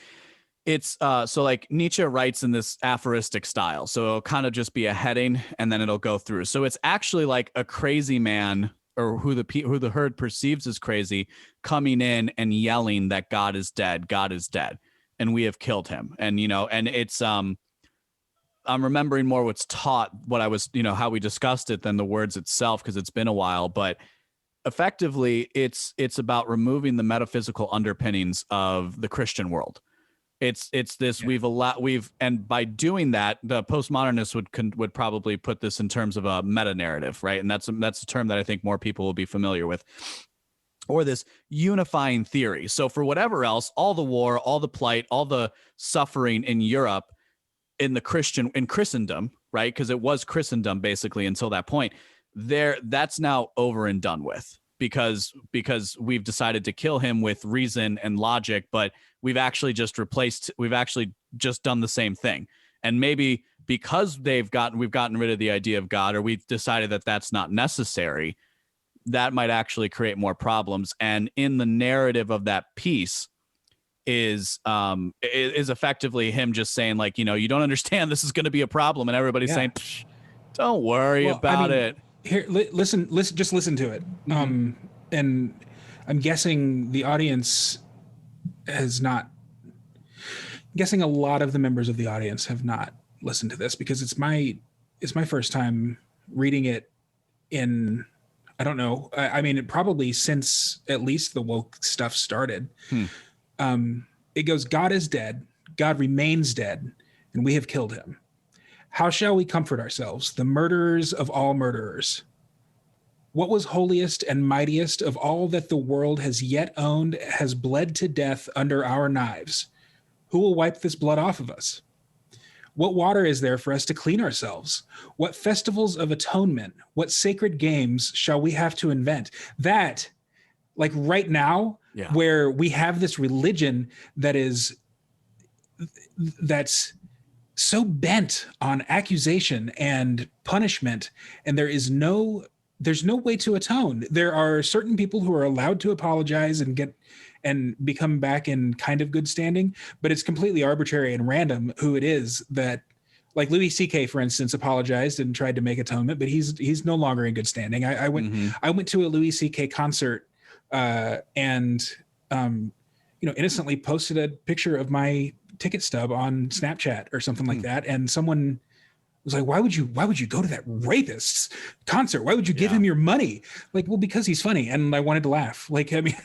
it's so like Nietzsche writes in this aphoristic style. So it'll kind of just be a heading and then it'll go through. So it's actually like a crazy man, or who the herd perceives as crazy, coming in and yelling that God is dead, and we have killed him. And and it's I'm remembering more what's taught, what I was, how we discussed it, than the words itself, because it's been a while. But effectively, it's about removing the metaphysical underpinnings of the Christian world. It's this, and by doing that, the postmodernists would probably put this in terms of a meta narrative, right? And that's a term that I think more people will be familiar with, or this unifying theory. So for whatever else, all the war, all the plight, all the suffering in Europe, in Christendom, right? Because it was Christendom basically until that point. That's now over and done with, because we've decided to kill him with reason and logic, but we've actually just done the same thing. And maybe because we've gotten rid of the idea of God, or we've decided that that's not necessary, that might actually create more problems. And in the narrative of that piece is effectively him just saying, like, you know, you don't understand, this is going to be a problem, and everybody's saying, don't worry about it. Here, listen, just listen to it. And I'm guessing the audience has not. I'm guessing a lot of the members of the audience have not listened to this, because it's my first time reading it in, I don't know. I mean, probably since at least the woke stuff started. It goes, God is dead. God remains dead, and we have killed him. How shall we comfort ourselves, the murderers of all murderers? What was holiest and mightiest of all that the world has yet owned has bled to death under our knives. Who will wipe this blood off of us? What water is there for us to clean ourselves? What festivals of atonement, what sacred games shall we have to invent? That, like right now, where we have this religion that's so bent on accusation and punishment, and there's no way to atone. There are certain people who are allowed to apologize and become back in kind of good standing, but it's completely arbitrary and random who it is that, like Louis C.K., for instance, apologized and tried to make atonement, but he's no longer in good standing. I went to a Louis C.K. concert and innocently posted a picture of my ticket stub on Snapchat or something like that, and someone was like, why would you go to that rapist's concert? Why would you give him your money? Like, well, because he's funny. And I wanted to laugh. Like, I mean,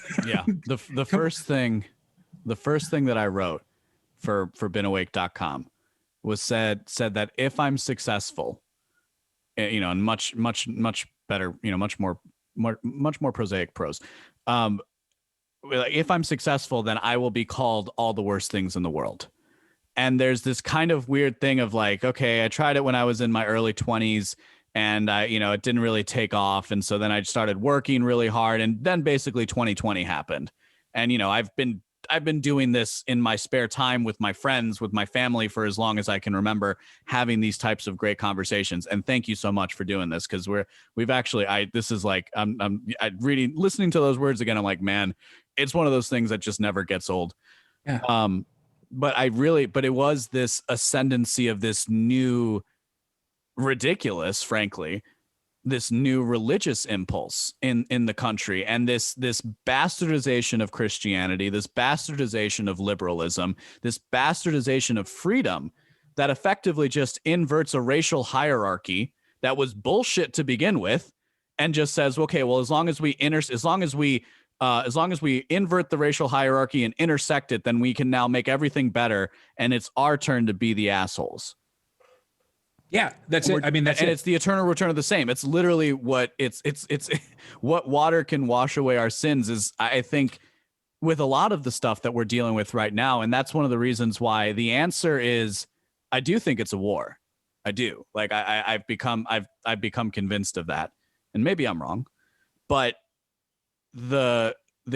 the first thing that I wrote for beenawake.com was said that if I'm successful, and much better, much more prosaic prose. If I'm successful, then I will be called all the worst things in the world. And there's this kind of weird thing of like, okay, I tried it when I was in my early 20s, and it didn't really take off. And so then I started working really hard, and then basically 2020 happened. And, I've been doing this in my spare time with my friends, with my family, for as long as I can remember, having these types of great conversations. And thank you so much for doing this, because I'm reading, listening to those words again. I'm like, man, it's one of those things that just never gets old. Yeah. But it was this ascendancy of this new ridiculous, frankly, this new religious impulse in the country, and this bastardization of Christianity, this bastardization of liberalism, this bastardization of freedom that effectively just inverts a racial hierarchy that was bullshit to begin with, and just says, okay, well, as long as we invert the racial hierarchy and intersect it, then we can now make everything better, and it's our turn to be the assholes. Yeah, that's it. I mean, that's and it. It's the eternal return of the same. It's literally what it's what water can wash away our sins is, I think, with a lot of the stuff that we're dealing with right now. And that's one of the reasons why the answer is, I do think it's a war. I do. Like I've become convinced of that, and maybe I'm wrong, but the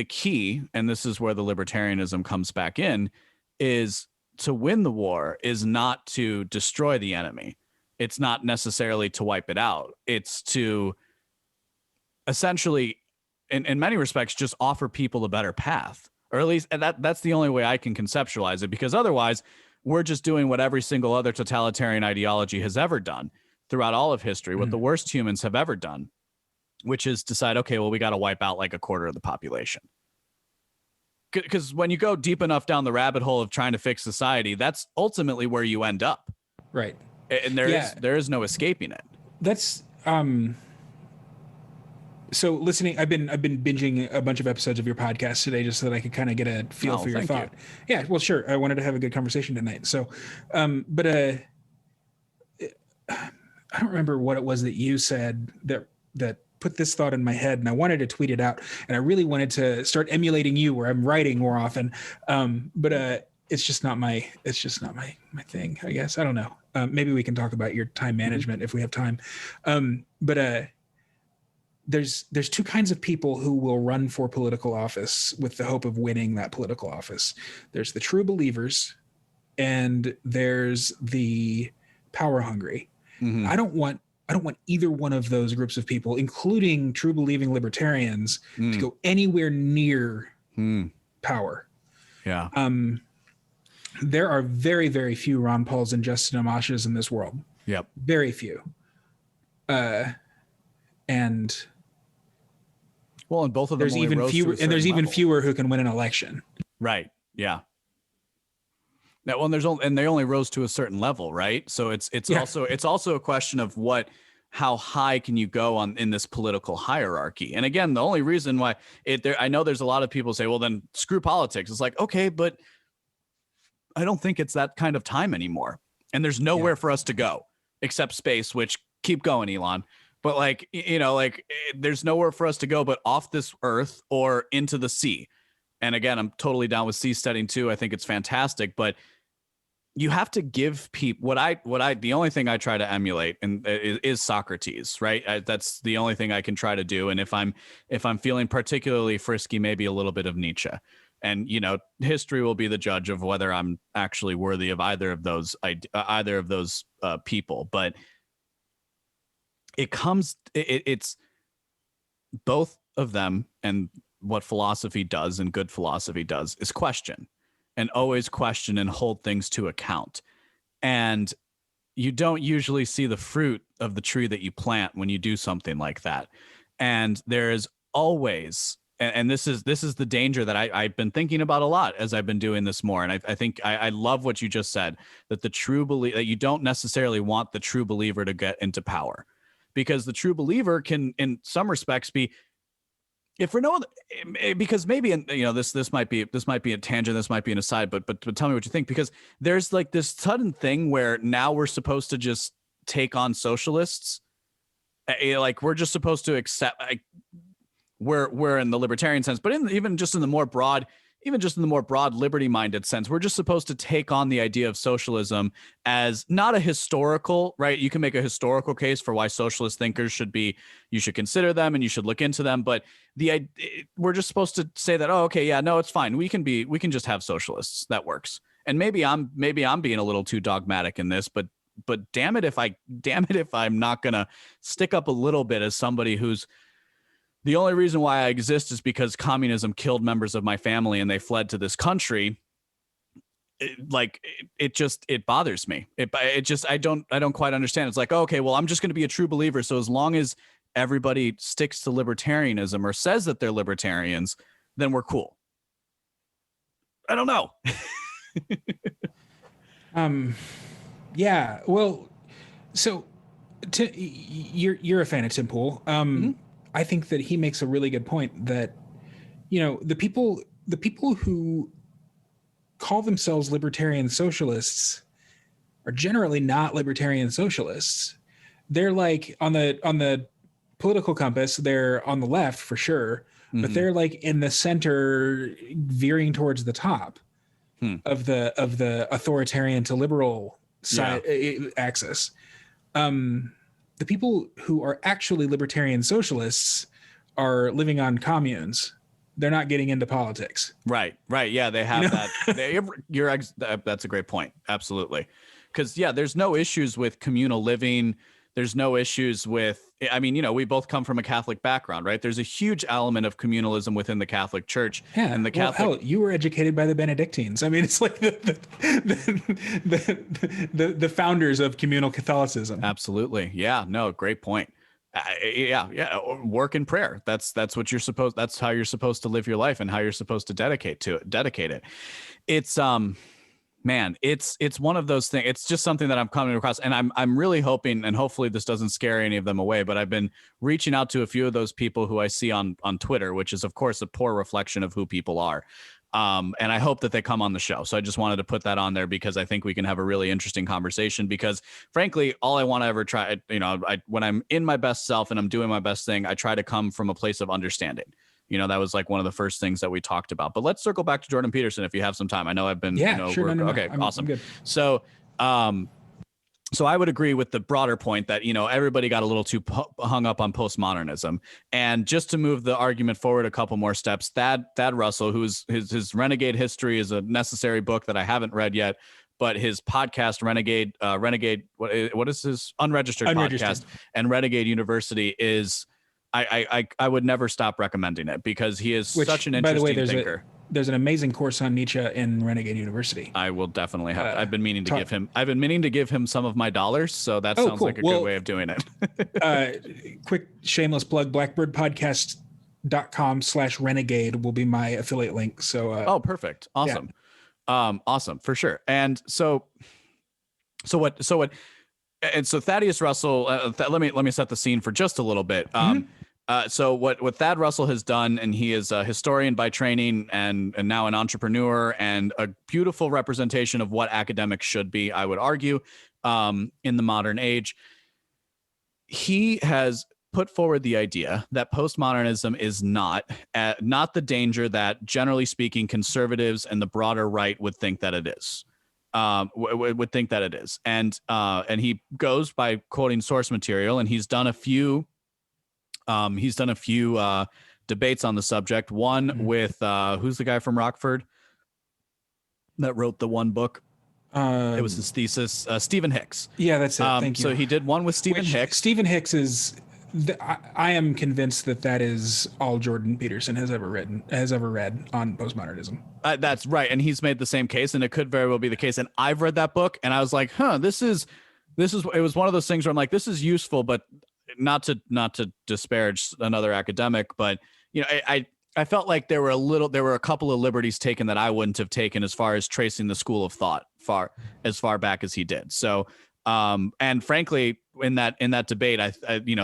key, and this is where the libertarianism comes back in, is to win the war is not to destroy the enemy. It's not necessarily to wipe it out. It's to essentially, in many respects, just offer people a better path, or at least that's the only way I can conceptualize it, because otherwise we're just doing what every single other totalitarian ideology has ever done throughout all of history, what the worst humans have ever done, which is decide, okay, well, we got to wipe out like a quarter of the population. Because when you go deep enough down the rabbit hole of trying to fix society, that's ultimately where you end up. Right. And there is no escaping it. That's so listening. I've been binging a bunch of episodes of your podcast today just so that I could kind of get a feel for your thought. Yeah, well, sure. I wanted to have a good conversation tonight. So, but I don't remember what it was that you said that put this thought in my head, and I wanted to tweet it out, and I really wanted to start emulating you where I'm writing more often. But it's just not my thing, I guess. I don't know. Maybe we can talk about your time management if we have time. But there's two kinds of people who will run for political office with the hope of winning that political office. There's the true believers, and there's the power hungry. Mm-hmm. I don't want either one of those groups of people, including true believing libertarians, to go anywhere near power. Yeah. There are very, very few Ron Pauls and Justin Amashas in this world. Yep. Very few. And both of them there's only even rose fewer, to a and there's certain even level. fewer who can win an election. Right. Yeah. That one, and they only rose to a certain level, right? So it's also a question of how high can you go in this political hierarchy? And again, the only reason why I know there's a lot of people say, well, then screw politics. It's like, okay, but I don't think it's that kind of time anymore. And there's nowhere for us to go except space, which keep going, Elon. But there's nowhere for us to go but off this earth or into the sea. And again, I'm totally down with seasteading too. I think it's fantastic, but you have to give people the only thing I try to emulate is Socrates, right? That's the only thing I can try to do. And if I'm feeling particularly frisky, maybe a little bit of Nietzsche. And, history will be the judge of whether I'm actually worthy of either of those people. But it's both of them, and what philosophy does and good philosophy does is question, and always question and hold things to account. And you don't usually see the fruit of the tree that you plant when you do something like that. And there is always, and this is the danger that I've been thinking about a lot as I've been doing this more. And I think I love what you just said, that that you don't necessarily want the true believer to get into power, because the true believer can, in some respects, be, if for no other, because maybe, this might be a tangent, this might be an aside, but tell me what you think, because there's like this sudden thing where now we're supposed to just take on socialists, like we're just supposed to accept, we're in the libertarian sense, but even just in the more broad liberty-minded sense, we're just supposed to take on the idea of socialism as not a historical, right? You can make a historical case for why socialist thinkers you should consider them and you should look into them. But we're just supposed to say that, oh, okay, yeah, no, it's fine. We can just have socialists. That works. And maybe I'm being a little too dogmatic in this, but damn it if I'm not going to stick up a little bit as somebody who's, the only reason why I exist is because communism killed members of my family and they fled to this country. It bothers me. I don't quite understand. It's like, okay, well, I'm just going to be a true believer. So as long as everybody sticks to libertarianism or says that they're libertarians, then we're cool. I don't know. Yeah. Well, so you're a fan of Tim Pool. I think that he makes a really good point that, the people who call themselves libertarian socialists are generally not libertarian socialists. They're like on the political compass, they're on the left for sure, but they're like in the center, veering towards the top of the authoritarian to liberal side axis. The people who are actually libertarian socialists are living on communes. They're not getting into politics. Right. Yeah, they have that. That's a great point. Absolutely. Because, there's no issues with communal living. There's no issues with, we both come from a Catholic background, right? There's a huge element of communalism within the Catholic Church. Yeah. And the well, Catholic. Hell, you were educated by the Benedictines. It's like the founders of communal Catholicism. Absolutely. Yeah. No, great point. Work and prayer. That's what you're supposed. That's how you're supposed to live your life and how you're supposed to dedicate it. It's man, it's one of those things. It's just something that I'm coming across, and I'm really hoping, and hopefully this doesn't scare any of them away, but I've been reaching out to a few of those people who I see on Twitter, which is of course a poor reflection of who people are. And I hope that they come on the show. So I just wanted to put that on there because I think we can have a really interesting conversation, because frankly, all I want to ever try, when I'm in my best self and I'm doing my best thing, I try to come from a place of understanding. That was like one of the first things that we talked about. But let's circle back to Jordan Peterson if you have some time. I know I've been, sure. No. Okay, awesome. I'm good. So I would agree with the broader point that, everybody got a little too hung up on postmodernism. And just to move the argument forward a couple more steps, Thad Russell, who's his Renegade History is a necessary book that I haven't read yet, but his podcast, Renegade, what is his Unregistered podcast, and Renegade University is, I would never stop recommending it because he is such an interesting thinker. There's an amazing course on Nietzsche in Renegade University. I will definitely have. I've been meaning to give him some of my dollars, so that sounds like a good way of doing it. Quick shameless plug: blackbirdpodcast.com/renegade will be my affiliate link. So perfect, awesome, awesome for sure. And so Thaddeus Russell. Let me set the scene for just a little bit. So what Thad Russell has done, and he is a historian by training and now an entrepreneur and a beautiful representation of what academics should be, I would argue, in the modern age. He has put forward the idea that postmodernism is not the danger that, generally speaking, conservatives and the broader right would think that it is. Would think that it is. And he goes by quoting source material, and he's done a few debates on the subject. One with who's the guy from Rockford that wrote the one book? It was his thesis, Stephen Hicks. Yeah, that's it. Thank you. So he did one with Stephen Hicks. Stephen Hicks is. I am convinced that is all Jordan Peterson has ever read on postmodernism. That's right, and he's made the same case, and it could very well be the case. And I've read that book, and I was like, this is. It was one of those things where I'm like, this is useful, but not to disparage another academic, but I felt like there were a couple of liberties taken that I wouldn't have taken as far as tracing the school of thought as far back as he did. So, and frankly, in that debate, I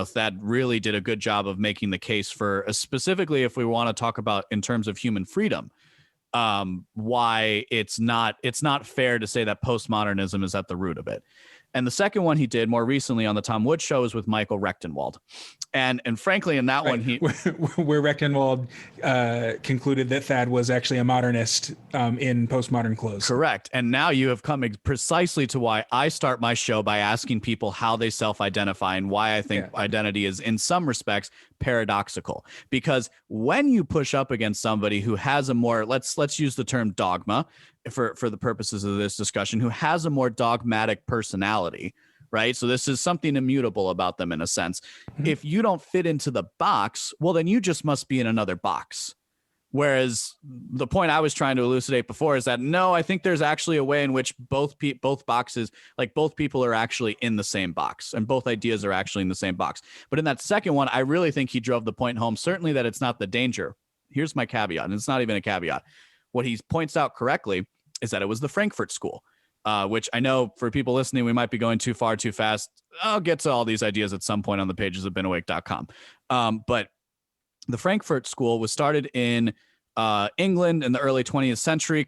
Thad really did a good job of making the case for, specifically if we want to talk about in terms of human freedom, why it's not fair to say that postmodernism is at the root of it. And the second one he did more recently on the Tom Woods Show is with Michael Rechtenwald. And frankly, in that one, where Rechtenwald concluded that Thad was actually a modernist in postmodern clothes. Correct. And now you have come precisely to why I start my show by asking people how they self-identify and why I think identity is, in some respects, paradoxical. Because when you push up against somebody who has a more, let's use the term dogma for the purposes of this discussion, who has a more dogmatic personality, right? So this is something immutable about them in a sense. Mm-hmm. If you don't fit into the box, well, then you just must be in another box. Whereas the point I was trying to elucidate before is that, no, I think there's actually a way in which both boxes, like both people are actually in the same box and both ideas are actually in the same box. But in that second one, I really think he drove the point home, certainly that it's not the danger. Here's my caveat, and it's not even a caveat. What he points out correctly is that it was the Frankfurt School. Which I know for people listening, we might be going too far, too fast. I'll get to all these ideas at some point on the pages of beenawake.com. But the Frankfurt School was started in England in the early 20th century,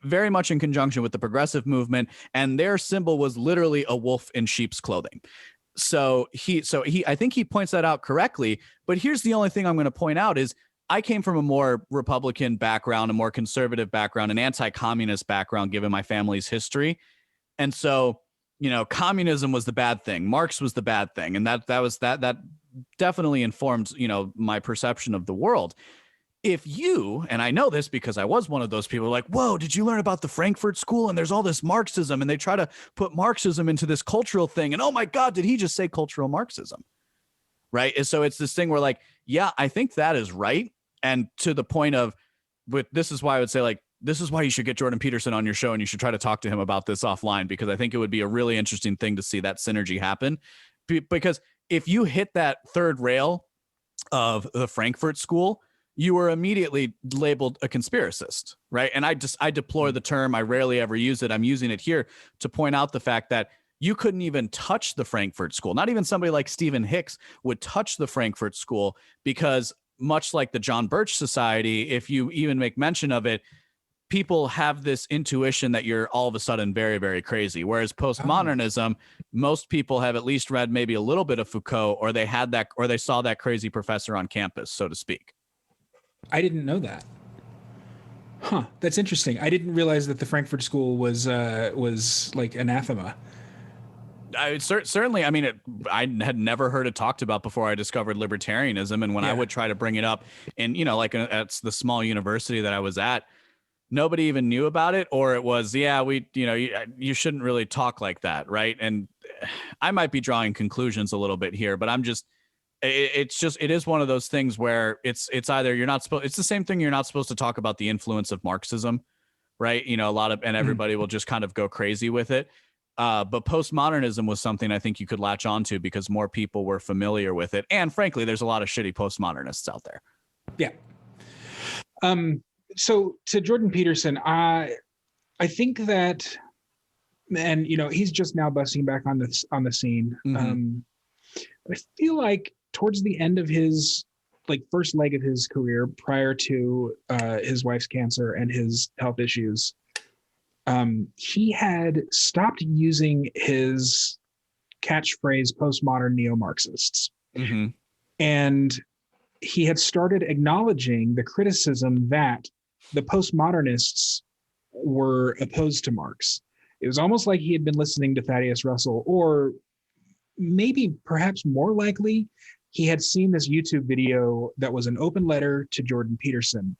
very much in conjunction with the progressive movement. And their symbol was literally a wolf in sheep's clothing. So I think he points that out correctly. But here's the only thing I'm going to point out is I came from a more Republican background, a more conservative background, an anti-communist background, given my family's history. And so, communism was the bad thing. Marx was the bad thing. And that definitely informed, my perception of the world. If you, and I know this because I was one of those people like, whoa, did you learn about the Frankfurt School? And there's all this Marxism, and they try to put Marxism into this cultural thing. And oh my God, did he just say cultural Marxism? Right. And so it's this thing where like, yeah, I think that is right. And to the point of, this is why I would say, like, this is why you should get Jordan Peterson on your show, and you should try to talk to him about this offline, because I think it would be a really interesting thing to see that synergy happen. Because if you hit that third rail of the Frankfurt School, you were immediately labeled a conspiracist, right? And I deplore the term. I rarely ever use it. I'm using it here to point out the fact that you couldn't even touch the Frankfurt School. Not even somebody like Stephen Hicks would touch the Frankfurt School, because much like the John Birch Society, if you even make mention of it, people have this intuition that you're all of a sudden very, very crazy. Whereas postmodernism, most people have at least read maybe a little bit of Foucault, or they saw that crazy professor on campus, so to speak. I didn't know that. Huh, that's interesting. I didn't realize that the Frankfurt School was like anathema. Certainly, I mean, I had never heard it talked about before I discovered libertarianism. And when I would try to bring it up in, like at the small university that I was at, nobody even knew about it, or it was, you shouldn't really talk like that. Right. And I might be drawing conclusions a little bit here, but it is one of those things where it's either it's the same thing. You're not supposed to talk about the influence of Marxism. Right. And everybody will just kind of go crazy with it. But postmodernism was something I think you could latch onto because more people were familiar with it. And frankly, there's a lot of shitty postmodernists out there. Yeah. So to Jordan Peterson, I think that, and he's just now busting back on the scene. Mm-hmm. I feel like towards the end of his first leg of his career, prior to his wife's cancer and his health issues, he had stopped using his catchphrase postmodern neo-Marxists. Mm-hmm. And he had started acknowledging the criticism that the postmodernists were opposed to Marx. It was almost like he had been listening to Thaddeus Russell, or maybe perhaps more likely, he had seen this YouTube video that was an open letter to Jordan Peterson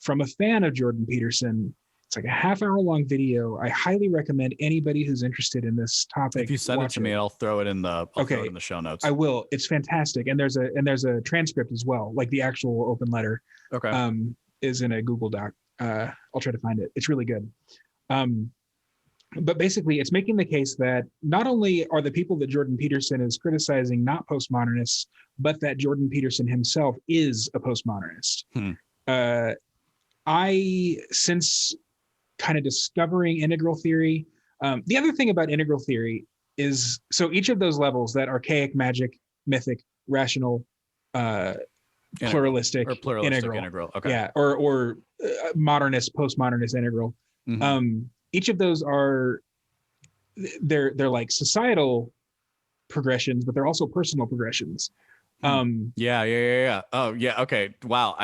from a fan of Jordan Peterson. It's like a half-hour long video. I highly recommend anybody who's interested in this topic. If you send it to me, I'll throw it in the show notes. I will. It's fantastic, and there's a transcript as well, like the actual open letter. Okay. Is in a Google Doc. I'll try to find it. It's really good. But basically, it's making the case that not only are the people that Jordan Peterson is criticizing not postmodernists, but that Jordan Peterson himself is a postmodernist. Since kind of discovering integral theory, the other thing about integral theory is, so each of those levels, that archaic, magic, mythic, rational, pluralistic, integral. Okay. Yeah, or modernist, postmodernist, integral. Mm-hmm. Each of those they're like societal progressions, but they're also personal progressions. Yeah. Oh, yeah. Okay. Wow.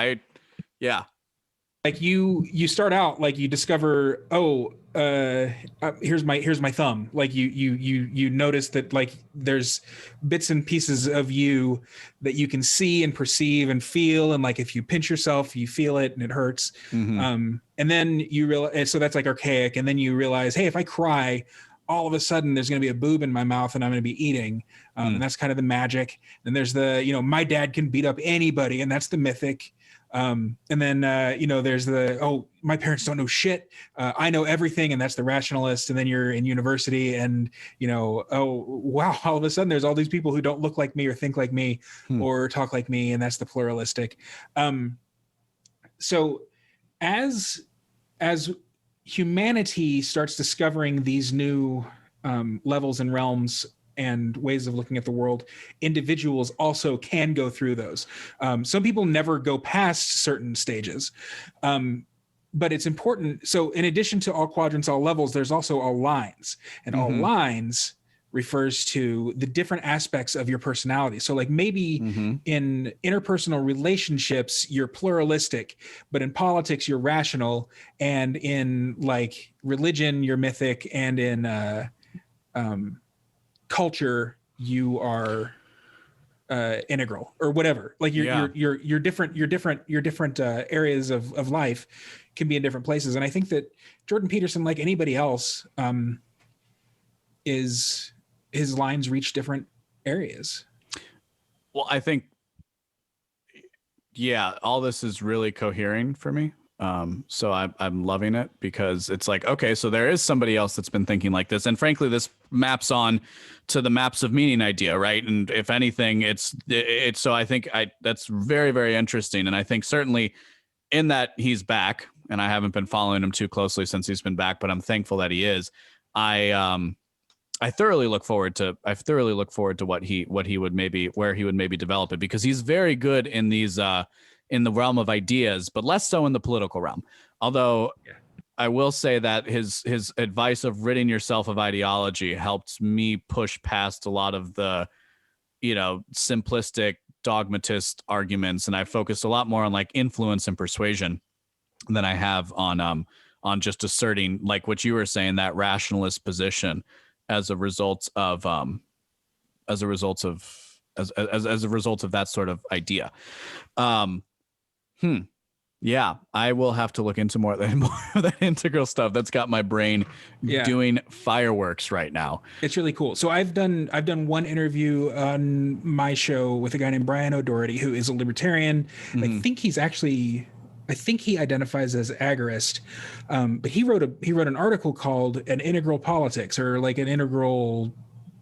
Like you start out, like you discover, here's my thumb. Like you notice that like there's bits and pieces of you that you can see and perceive and feel, and like if you pinch yourself, you feel it and it hurts. Mm-hmm. And then you realize, so that's like archaic. And then you realize, hey, if I cry, all of a sudden there's going to be a boob in my mouth and I'm going to be eating. And that's kind of the magic. Then there's the, my dad can beat up anybody, and that's the mythic. And then, there's my parents don't know shit. I know everything. And that's the rationalist. And then you're in university and, wow, all of a sudden there's all these people who don't look like me or think like me or talk like me. And that's the pluralistic. So as humanity starts discovering these new levels and realms and ways of looking at the world, individuals also can go through those. Some people never go past certain stages, but it's important. So in addition to all quadrants, all levels, there's also all lines, and all lines refers to the different aspects of your personality. So like maybe in interpersonal relationships, you're pluralistic, but in politics, you're rational, and in like religion, you're mythic, and in culture, you are integral or whatever. Like you're different areas of life can be in different places. And I think that Jordan Peterson, like anybody else, his lines reach different areas. Well, I think, all this is really cohering for me. So I'm loving it, because it's like, okay, so there is somebody else that's been thinking like this. And frankly, this maps on to the maps of meaning idea, right? And if anything, it's so I think that's very, very interesting. And I think certainly in that he's back, and I haven't been following him too closely since he's been back, but I'm thankful that he is. I thoroughly look forward to where he would maybe develop it, because he's very good in these in the realm of ideas, but less so in the political realm. Although I will say that his advice of ridding yourself of ideology helped me push past a lot of the, simplistic dogmatist arguments, and I focused a lot more on like influence and persuasion than I have on just asserting, like what you were saying, that rationalist position as a result of as a result of that sort of idea. Yeah, I will have to look into more of that integral stuff. That's got my brain doing fireworks right now. It's really cool. So I've done one interview on my show with a guy named Brian O'Doherty, who is a libertarian. I think he identifies as agorist, but he wrote an article called "An Integral Politics" or like an integral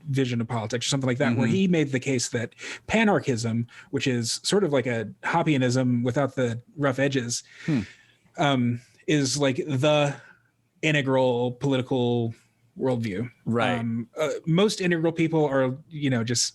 vision of politics or something like that, where he made the case that panarchism, which is sort of like a Hoppianism without the rough edges, is like the integral political worldview. Right. Most integral people are, just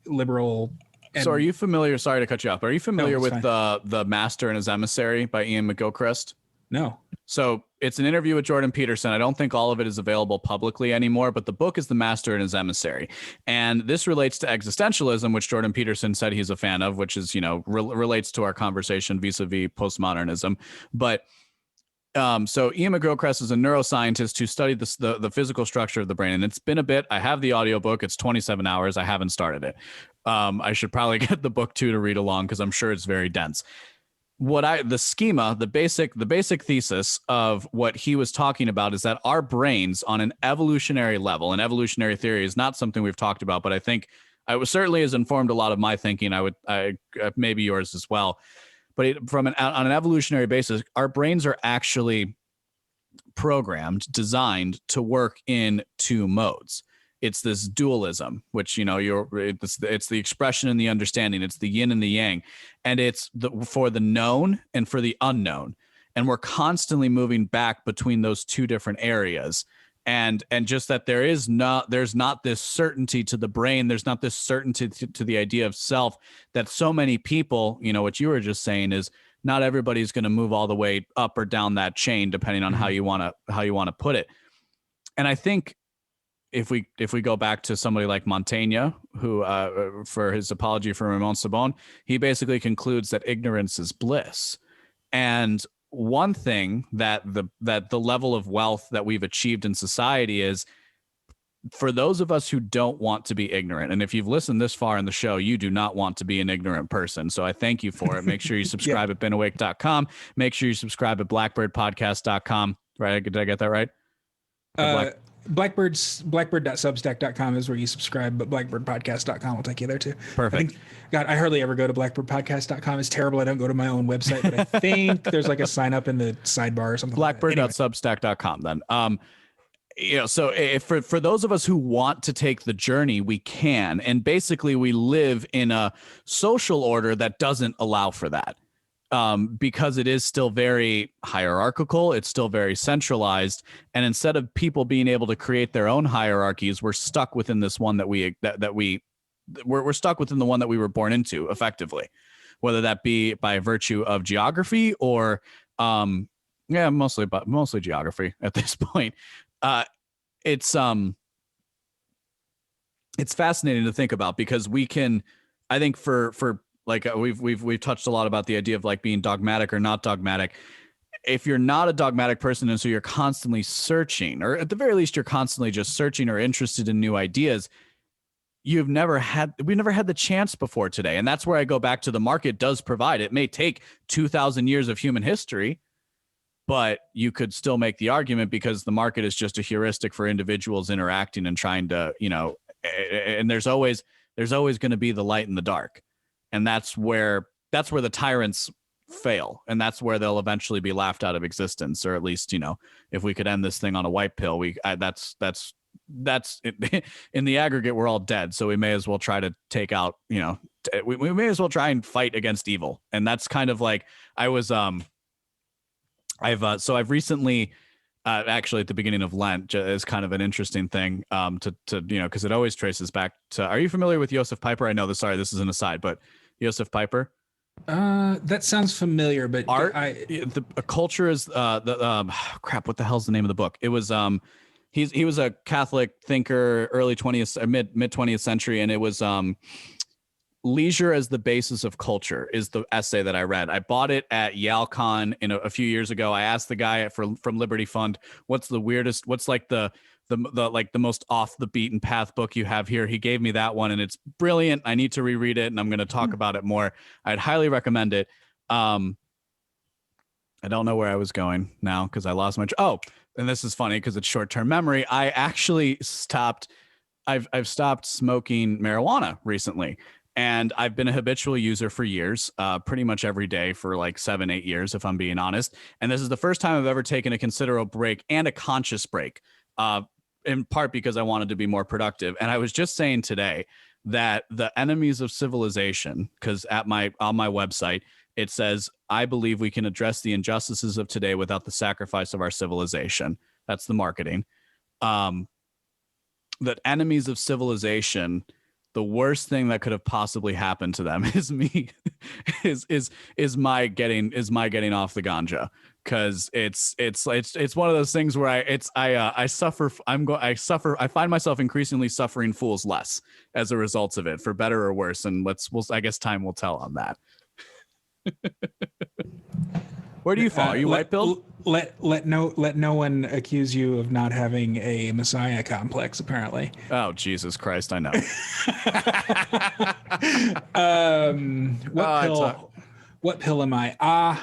liberal. So are you familiar? Sorry to cut you off. Are you familiar with fine. the Master and His Emissary by Ian McGilchrist? No. So it's an interview with Jordan Peterson. I don't think all of it is available publicly anymore, but the book is The Master and His Emissary. And this relates to existentialism, which Jordan Peterson said he's a fan of, which is, relates to our conversation vis-a-vis postmodernism. But so Ian McGilchrist is a neuroscientist who studied the physical structure of the brain. And it's been a bit. I have the audiobook. It's 27 hours. I haven't started it. I should probably get the book too to read along because I'm sure it's very dense. The basic thesis of what he was talking about is that our brains on an evolutionary level, and evolutionary theory is not something we've talked about, but I think certainly has informed a lot of my thinking. I maybe yours as well. But on an evolutionary basis, our brains are actually designed to work in two modes. It's this dualism, which, it's the expression and the understanding. It's the yin and the yang, and it's for the known and for the unknown. And we're constantly moving back between those two different areas. And just that there's not this certainty to the brain. There's not this certainty to the idea of self that so many people, what you were just saying is not everybody's going to move all the way up or down that chain, depending on how you want to put it. And I think, if we go back to somebody like Montaigne, who for his apology for Raymond Sebon, he basically concludes that ignorance is bliss. And one thing that the level of wealth that we've achieved in society is for those of us who don't want to be ignorant. And if you've listened this far in the show, you do not want to be an ignorant person. So I thank you for it. Make sure you subscribe at benawake.com. Make sure you subscribe at blackbirdpodcast.com. Right? Did I get that right? Blackbird.substack.com is where you subscribe, but blackbirdpodcast.com will take you there too. Perfect. I hardly ever go to blackbirdpodcast.com. It's terrible. I don't go to my own website, but I think there's like a sign up in the sidebar or something. Blackbird.substack.com then. So for those of us who want to take the journey, we can. And basically we live in a social order that doesn't allow for that. Because it is still very hierarchical, it's still very centralized, and instead of people being able to create their own hierarchies, we're stuck within this one we're stuck within the one that we were born into, effectively, whether that be by virtue of geography or mostly geography at this point. It's fascinating to think about because we can, I think for like we've touched a lot about the idea of like being dogmatic or not dogmatic. If you're not a dogmatic person and so you're constantly searching, or at the very least you're constantly just searching or interested in new ideas, we've never had the chance before today. And that's where I go back to the market does provide. It may take 2,000 years of human history, but you could still make the argument because the market is just a heuristic for individuals interacting and trying to, and there's always going to be the light and the dark. And that's where the tyrants fail. And that's where they'll eventually be laughed out of existence. Or at least, if we could end this thing on a white pill, that's it. In the aggregate, we're all dead. So we may as well try to take out, we may as well try and fight against evil. And that's kind of like I've recently, actually at the beginning of Lent is kind of an interesting thing to because it always traces back to, are you familiar with Joseph Piper? I know this, sorry, this is an aside, but Joseph Piper? That sounds familiar, but a culture is crap. What the hell's the name of the book? It was he was a Catholic thinker, early 20th, mid 20th century, and it was Leisure as the Basis of Culture is the essay that I read. I bought it at YaleCon a few years ago. I asked the guy from Liberty Fund, what's the weirdest, what's like the most off the beaten path book you have here? He gave me that one, and it's brilliant. I need to reread it, and I'm going to talk about it more. I'd highly recommend it. I don't know where I was going now because I lost my. And this is funny because it's short-term memory. I actually stopped. I've stopped smoking marijuana recently. And I've been a habitual user for years, pretty much every day for like 7-8 years, if I'm being honest. And this is the first time I've ever taken a considerable break and a conscious break, in part because I wanted to be more productive. And I was just saying today that the enemies of civilization, because on my website, it says, I believe we can address the injustices of today without the sacrifice of our civilization. That's the marketing. That enemies of civilization, the worst thing that could have possibly happened to them is my getting off the ganja, because it's one of those things where I find myself increasingly suffering fools less as a result of it, for better or worse, and I guess time will tell on that. Where do you fall? Are you white-pilled? Let no one accuse you of not having a messiah complex, apparently. Oh, Jesus Christ, I know. What pill am I? I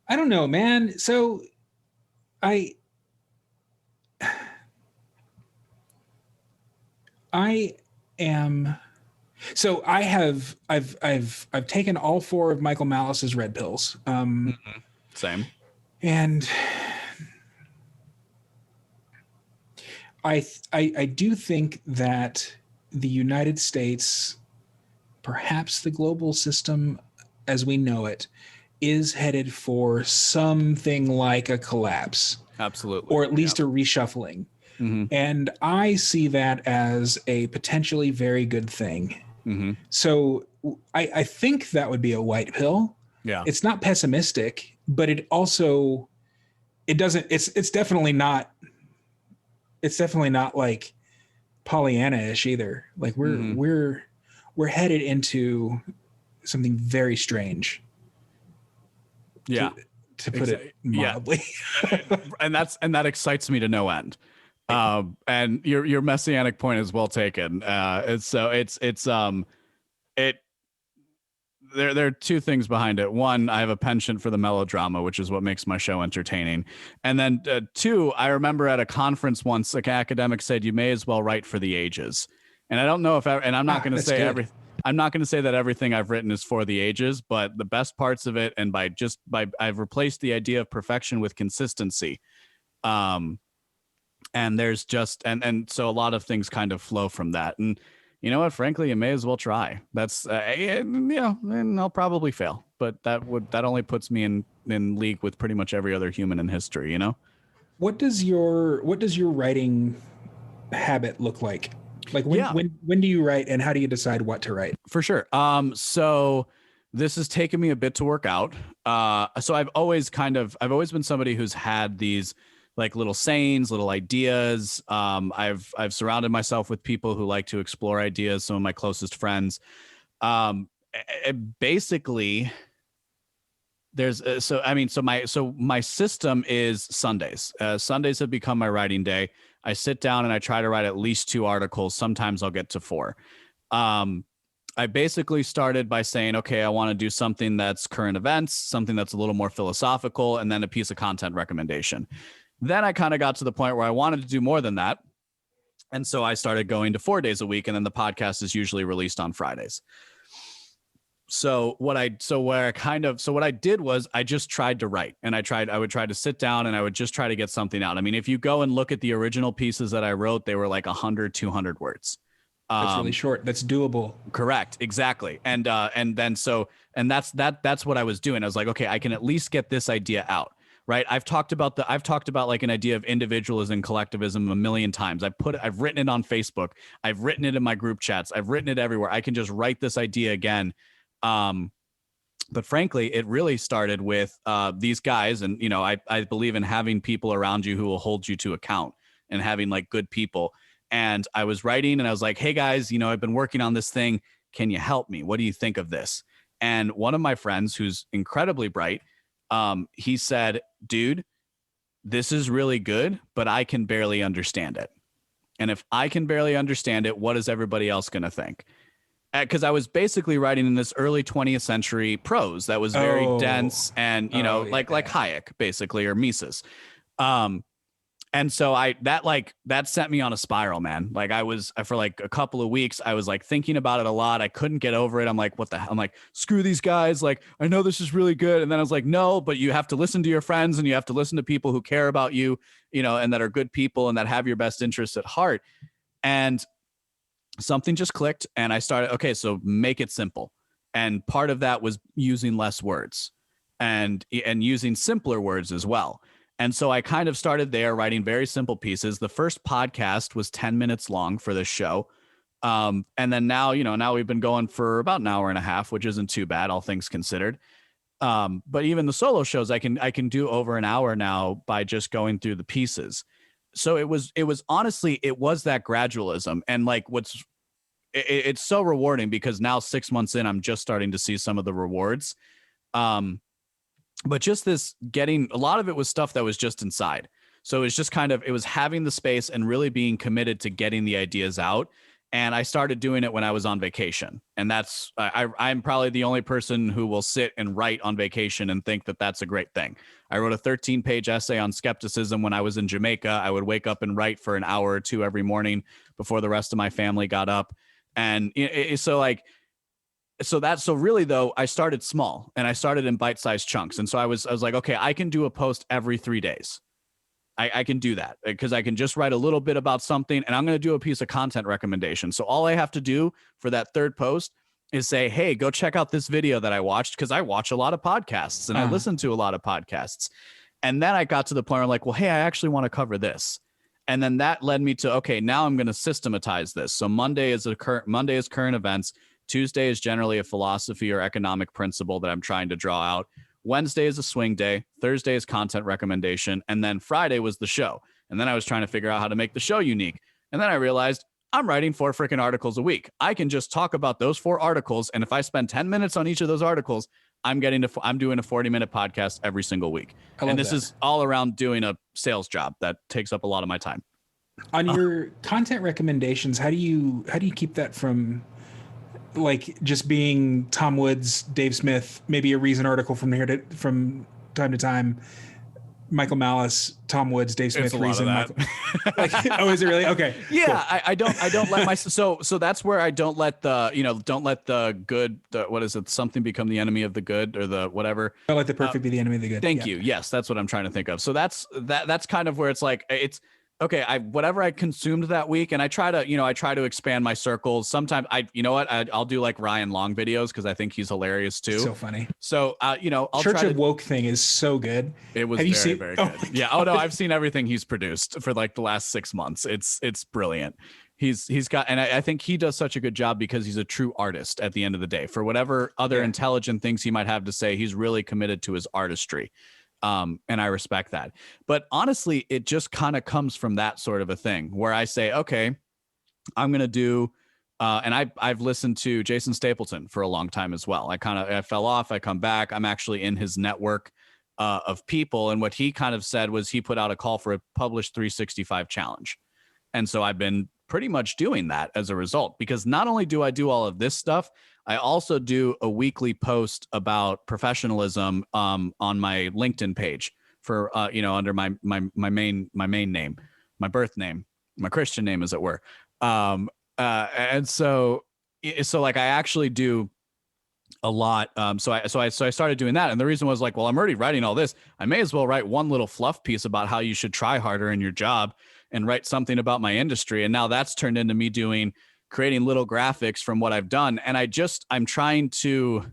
don't know, man. So I am. So I've taken all 4 of Michael Malice's red pills. Same. And I do think that the United States, perhaps the global system as we know it, is headed for something like a collapse. Absolutely. Or at least a reshuffling. Mm-hmm. And I see that as a potentially very good thing. Mm-hmm. So I think that would be a white pill. Yeah. It's not pessimistic, but it's definitely not like Pollyanna-ish either. Like we're headed into something very strange. Yeah. To put it mildly. Yeah. and that excites me to no end. And your messianic point is well taken. There are 2 things behind it. One, I have a penchant for the melodrama, which is what makes my show entertaining. And then 2, I remember at a conference once, an academic said, you may as well write for the ages. And I don't know and I'm not going to say everything. I'm not going to say that everything I've written is for the ages, but the best parts of it, and I've replaced the idea of perfection with consistency. And there's just, and so a lot of things kind of flow from that. And you know what, frankly, you may as well try. That's, and I'll probably fail, but that only puts me in league with pretty much every other human in history, you know? What does your writing habit look like? Like when do you write, and how do you decide what to write? For sure. So this has taken me a bit to work out. So I've always been somebody who's had these like little sayings, little ideas. I've surrounded myself with people who like to explore ideas. Some of my closest friends. Basically, there's my system is Sundays. Sundays have become my writing day. I sit down and I try to write at least 2 articles. Sometimes I'll get to 4. I basically started by saying, okay, I want to do something that's current events, something that's a little more philosophical, and then a piece of content recommendation. Then I kind of got to the point where I wanted to do more than that. And so I started going to 4 days a week, and then the podcast is usually released on Fridays. So what I did was I just tried to write, and I would try to sit down and I would just try to get something out. I mean, if you go and look at the original pieces that I wrote, they were like 100, 200 words. That's really short. That's doable. Correct. Exactly. And that's what I was doing. I was like, okay, I can at least get this idea out. Right. I've talked about like an idea of individualism and collectivism a million times. I've written it on Facebook. I've written it in my group chats. I've written it everywhere. I can just write this idea again. But frankly, it really started with these guys. And, you know, I believe in having people around you who will hold you to account and having like good people. And I was writing and I was like, hey guys, you know, I've been working on this thing. can you help me? What do you think of this? And one of my friends, who's incredibly bright, he said, dude, this is really good, but I can barely understand it. And if I can barely understand it, what is everybody else going to think? Because I was basically writing in this early 20th century prose that was very dense and, like Hayek, basically, or Mises. And so that sent me on a spiral, man. Like for like a couple of weeks, I was like thinking about it a lot. I couldn't get over it. I'm like, what the hell? I'm like, screw these guys. Like, I know this is really good. And then I was like, no, but you have to listen to your friends and you have to listen to people who care about you, and that are good people and that have your best interests at heart. And something just clicked and I started, okay, so make it simple. And part of that was using less words and using simpler words as well. And so I kind of started there writing very simple pieces. The first podcast was 10 minutes long for this show. And then now we've been going for about an hour and a half, which isn't too bad, all things considered. But even the solo shows I can do over an hour now by just going through the pieces. So it was honestly, it was that gradualism. And like it's so rewarding because now 6 months in, I'm just starting to see some of the rewards. But just this getting, a lot of it was stuff that was just inside. So it was just it was having the space and really being committed to getting the ideas out. And I started doing it when I was on vacation. And I'm probably the only person who will sit and write on vacation and think that that's a great thing. I wrote a 13-page essay on skepticism when I was in Jamaica. I would wake up and write for an hour or two every morning before the rest of my family got up. And so really though, I started small and I started in bite-sized chunks. And so I was like, okay, I can do a post every 3 days. I can do that because I can just write a little bit about something and I'm going to do a piece of content recommendation. So all I have to do for that third post is say, hey, go check out this video that I watched, because I watch a lot of podcasts and I listen to a lot of podcasts. And then I got to the point where I'm like, well, hey, I actually want to cover this. And then that led me to, okay, now I'm going to systematize this. So Monday is current events. Tuesday is generally a philosophy or economic principle that I'm trying to draw out. Wednesday is a swing day. Thursday is content recommendation. And then Friday was the show. And then I was trying to figure out how to make the show unique. And then I realized I'm writing 4 freaking articles a week. I can just talk about those 4 articles. And if I spend 10 minutes on each of those articles, I'm doing a 40-minute podcast every single week. And this is all around doing a sales job that takes up a lot of my time. On your content recommendations, how do you keep that from like just being Tom Woods, Dave Smith, maybe a Reason article from time to time, Michael Malice, Tom Woods, Dave Smith, Reason. Oh, is it really? Okay. Yeah, cool. I don't let my so that's where I don't let the good, what is it? Something become the enemy of the good, or the whatever. Don't let the perfect be the enemy of the good. Thank you. Yes, that's what I'm trying to think of. So that's kind of where it's like it's. Okay, whatever I consumed that week, and I try to expand my circles. Sometimes I'll do like Ryan Long videos because I think he's hilarious too. So funny. So I'll Church of Woke thing is so good. It was very good. Yeah. Oh no, I've seen everything he's produced for like the last 6 months. It's brilliant. He's got, and I think he does such a good job because he's a true artist at the end of the day. For whatever other intelligent things he might have to say, he's really committed to his artistry. And I respect that. But honestly, it just kind of comes from that sort of a thing where I say, okay, I'm going to do, and I've listened to Jason Stapleton for a long time as well. I fell off, I come back. I'm actually in his network of people. And what he kind of said was he put out a call for a published 365 challenge. And so I've been pretty much doing that as a result, because not only do I do all of this stuff, I also do a weekly post about professionalism on my LinkedIn page for under my main name, my birth name, my Christian name, as it were. And so like I actually do a lot. So I started doing that, and the reason was like, well, I'm already writing all this. I may as well write one little fluff piece about how you should try harder in your job and write something about my industry. And now that's turned into me creating little graphics from what I've done. And I'm trying to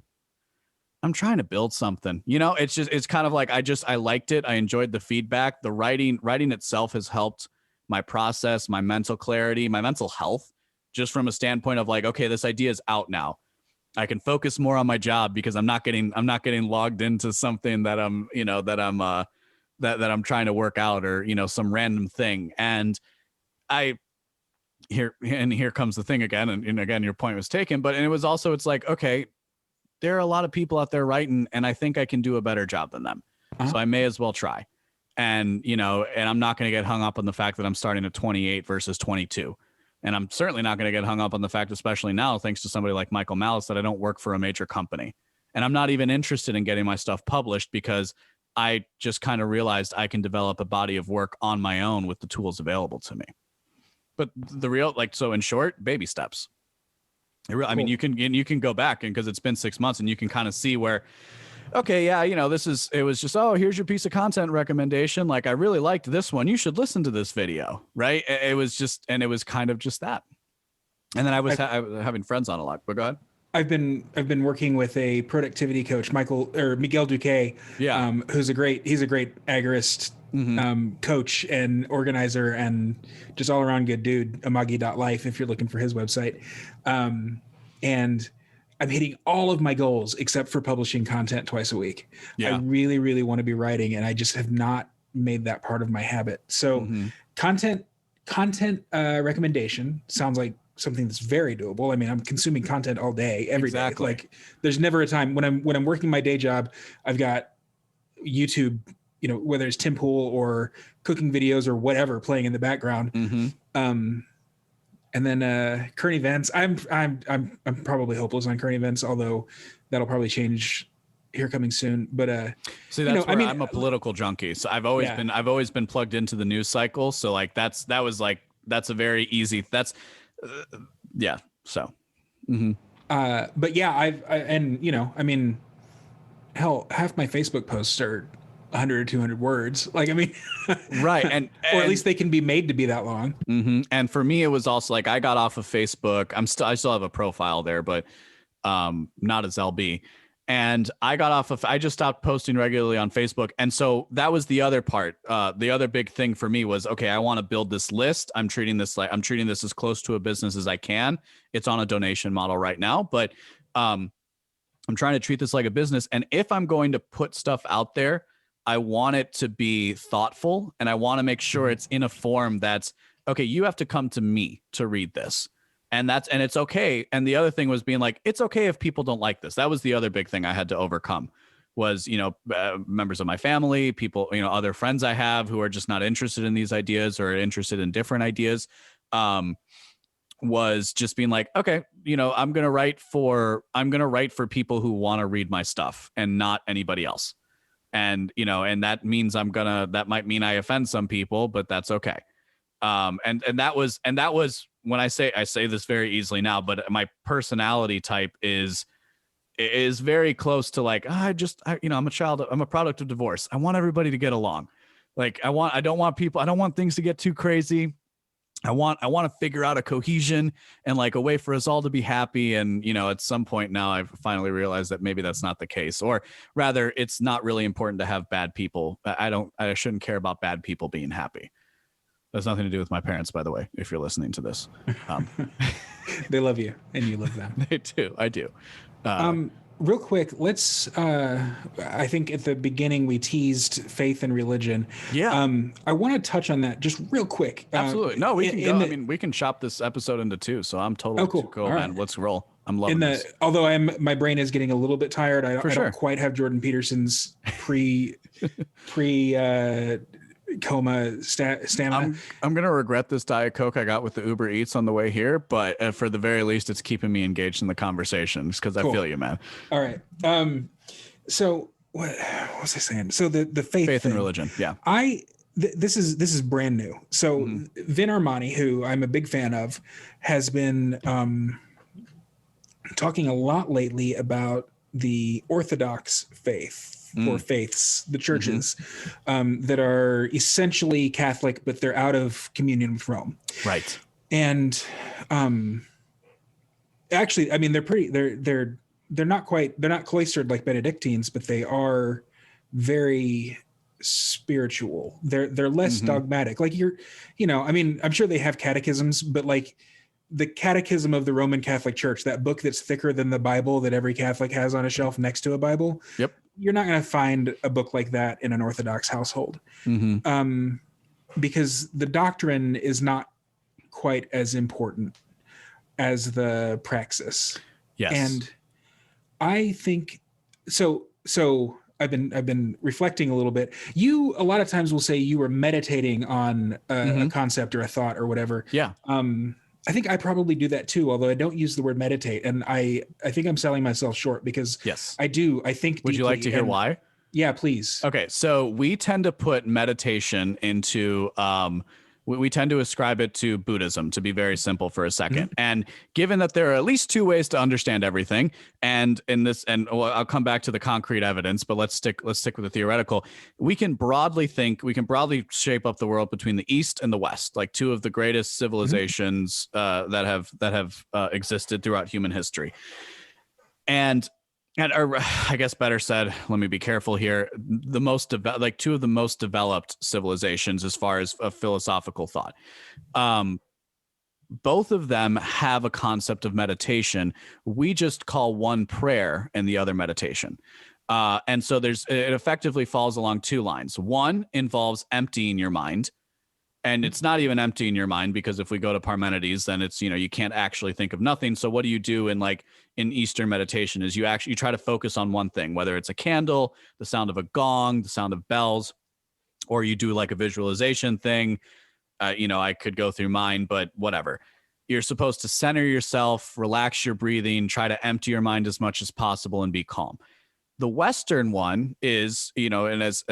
build something, it's kind of like, I liked it. I enjoyed the feedback. The writing itself has helped my process, my mental clarity, my mental health, just from a standpoint of like, okay, this idea is out now. I can focus more on my job because I'm not getting logged into something that I'm trying to work out, or, some random thing. And here comes the thing again. And again, your point was taken, but and it was also, it's like, okay, there are a lot of people out there writing, and I think I can do a better job than them. So I may as well try. And, and I'm not going to get hung up on the fact that I'm starting at 28 versus 22. And I'm certainly not going to get hung up on the fact, especially now, thanks to somebody like Michael Malice, that I don't work for a major company. And I'm not even interested in getting my stuff published because I just kind of realized I can develop a body of work on my own with the tools available to me. But the real, so in short, baby steps. I mean, you can go back, and because it's been 6 months, and you can kind of see where, okay, yeah, it was just, oh, here's your piece of content recommendation. Like, I really liked this one. You should listen to this video, right? It was just, and it was kind of just that. And then I was having friends on a lot, but go ahead. I've been working with a productivity coach, Miguel Duque, who's a great agorist coach and organizer and just all around good dude. Amagi.life if you're looking for his website. And I'm hitting all of my goals except for publishing content twice a week. Yeah. I really, really want to be writing, and I just have not made that part of my habit. So content recommendation sounds like something that's very doable. I mean, I'm consuming content all day, every day. Like, there's never a time when I'm working my day job, I've got YouTube, whether it's Tim Pool or cooking videos or whatever playing in the background. And then current events. I'm probably hopeless on current events, although that'll probably change here coming soon. But see, that's where I'm a political junkie. So I've always been plugged into the news cycle. So like that's a very easy. Yeah. So. But yeah, hell, half my Facebook posts are 100 or 200 words. Like, I mean, right. And or at least they can be made to be that long. And for me, it was also like, I got off of Facebook. I still have a profile there, but not as LB. And I just stopped posting regularly on Facebook. And so that was the other part. The other big thing for me was, okay, I want to build this list. I'm treating this as close to a business as I can. It's on a donation model right now, but I'm trying to treat this like a business. And if I'm going to put stuff out there, I want it to be thoughtful, and I want to make sure it's in a form that's, okay, you have to come to me to read this. And it's okay. And the other thing was being like, it's okay if people don't like this. That was the other big thing I had to overcome was, members of my family, people, other friends I have who are just not interested in these ideas or interested in different ideas. Was just being like, okay, I'm going to write for people who want to read my stuff and not anybody else. And, and that means that might mean I offend some people, but that's okay. And that was when I say this very easily now, but my personality type is very close to like, I'm a product of divorce. I want everybody to get along. Like I don't want things to get too crazy. I want to figure out a cohesion and like a way for us all to be happy. And, at some point now I've finally realized that maybe that's not the case, or rather it's not really important to have bad people. I shouldn't care about bad people being happy. That's nothing to do with my parents, by the way, if you're listening to this. They love you and you love them. They do. I do. Real quick, let's, I think at the beginning we teased faith and religion. Yeah. I want to touch on that just real quick. Absolutely. No, we can go. We can chop this episode into two. So I'm totally cool, man. Right. Let's roll. I'm loving this. Although my brain is getting a little bit tired. I don't quite have Jordan Peterson's pre coma stamina. I'm gonna regret this Diet Coke I got with the Uber Eats on the way here, but for the very least, it's keeping me engaged in the conversation because I feel you, man. All right. So what was I saying? So the faith and religion. Yeah. This is brand new. So Vin Armani, who I'm a big fan of, has been talking a lot lately about the Orthodox faith. Or faiths, the churches that are essentially Catholic, but they're out of communion with Rome. Right. And actually, I mean, they're not cloistered like Benedictines, but they are very spiritual. They're less dogmatic. Like I mean, I'm sure they have catechisms, but like the Catechism of the Roman Catholic Church, that book that's thicker than the Bible that every Catholic has on a shelf next to a Bible. Yep. You're not going to find a book like that in an Orthodox household, because the doctrine is not quite as important as the praxis. Yes. And I think so. I've been reflecting a little bit. You a lot of times will say you were meditating on a concept or a thought or whatever. Yeah. I think I probably do that too, although I don't use the word meditate. And I think I'm selling myself short because Yes. I do. I think Would you like to hear why? Yeah, please. Okay, so we tend to put meditation into we tend to ascribe it to Buddhism, to be very simple for a second. And given that there are at least two ways to understand everything, and in this, and I'll come back to the concrete evidence, but let's stick with the theoretical. We can broadly shape up the world between the East and the West, like two of the greatest civilizations that have existed throughout human history. And or I guess better said, let me be careful here. Two of the most developed civilizations as far as a philosophical thought. Both of them have a concept of meditation. We just call one prayer and the other meditation. And so it effectively falls along two lines. One involves emptying your mind. And it's not even emptying your mind, because if we go to Parmenides, then it's, you can't actually think of nothing. So what do you do in Eastern meditation is you try to focus on one thing, whether it's a candle, the sound of a gong, the sound of bells, or you do like a visualization thing. I could go through mine, but whatever. You're supposed to center yourself, relax your breathing, try to empty your mind as much as possible and be calm. The Western one is, and as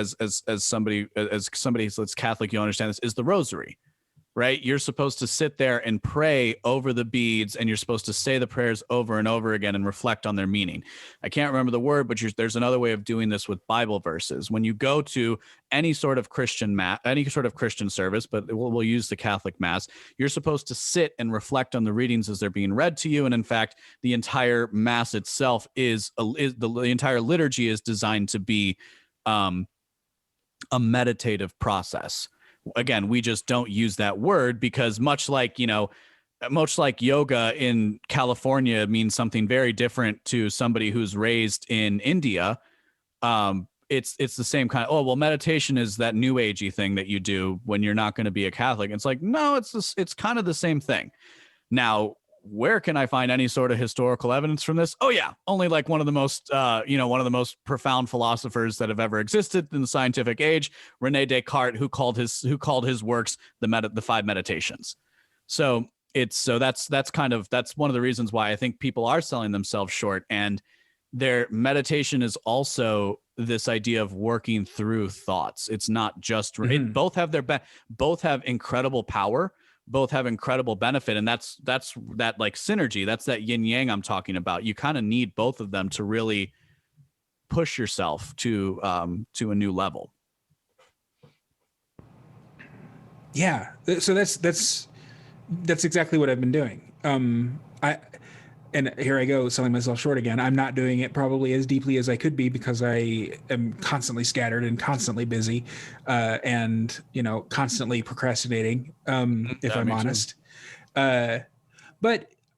somebody that's Catholic, you understand this, is the rosary, right? You're supposed to sit there and pray over the beads, and you're supposed to say the prayers over and over again and reflect on their meaning. I can't remember the word, but there's another way of doing this with Bible verses. When you go to any sort of Christian service, but we'll use the Catholic Mass, you're supposed to sit and reflect on the readings as they're being read to you. And in fact, the entire Mass itself the entire liturgy is designed to be a meditative process. Again, we just don't use that word because much like yoga in California means something very different to somebody who's raised in India. It's the same kind of, meditation is that new agey thing that you do when you're not going to be a Catholic. It's like, no, it's kind of the same thing. Now, where can I find any sort of historical evidence from this? Oh yeah, only like one of the most profound philosophers that have ever existed in the scientific age, Rene Descartes, who called his works the five meditations. So that's one of the reasons why I think people are selling themselves short, and their meditation is also this idea of working through thoughts. It's not just both have incredible power. Both have incredible benefit, and that's that like synergy. That's that yin yang I'm talking about. You kind of need both of them to really push yourself to a new level. Yeah, so that's exactly what I've been doing. And here I go selling myself short again. I'm not doing it probably as deeply as I could be because I am constantly scattered and constantly busy, and constantly procrastinating. If I'm honest, but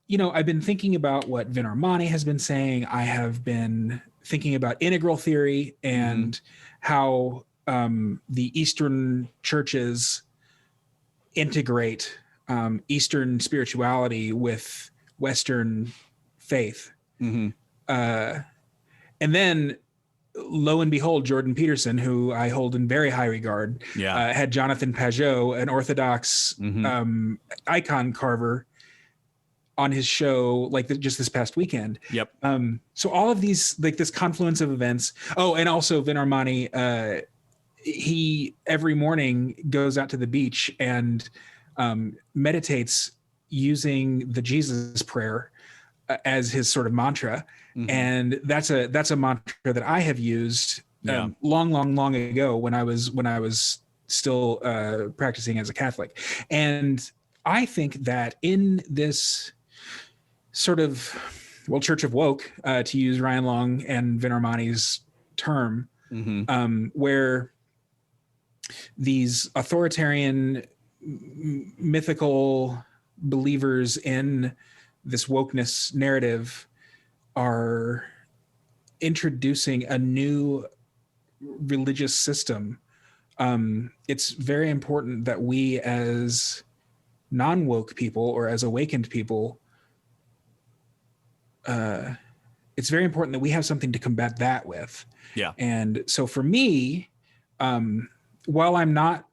I've been thinking about what Venermani has been saying. I have been thinking about integral theory and how the Eastern churches integrate Eastern spirituality with Western faith. And then lo and behold, Jordan Peterson, who I hold in very high regard, had Jonathan Pajot, an Orthodox icon carver, on his show just this past weekend. Yep. So all of these, this confluence of events. Oh, and also Venermani, he every morning goes out to the beach and meditates using the Jesus prayer as his sort of mantra. And that's a mantra that I have used long ago when I was still practicing as a Catholic. And I think that in this sort of, Church of Woke, to use Ryan Long and Venermani's term, where these authoritarian mythical believers in this wokeness narrative are introducing a new religious system. It's very important that we as non-woke people or as awakened people, it's very important that we have something to combat that with. Yeah. And so for me, while I'm not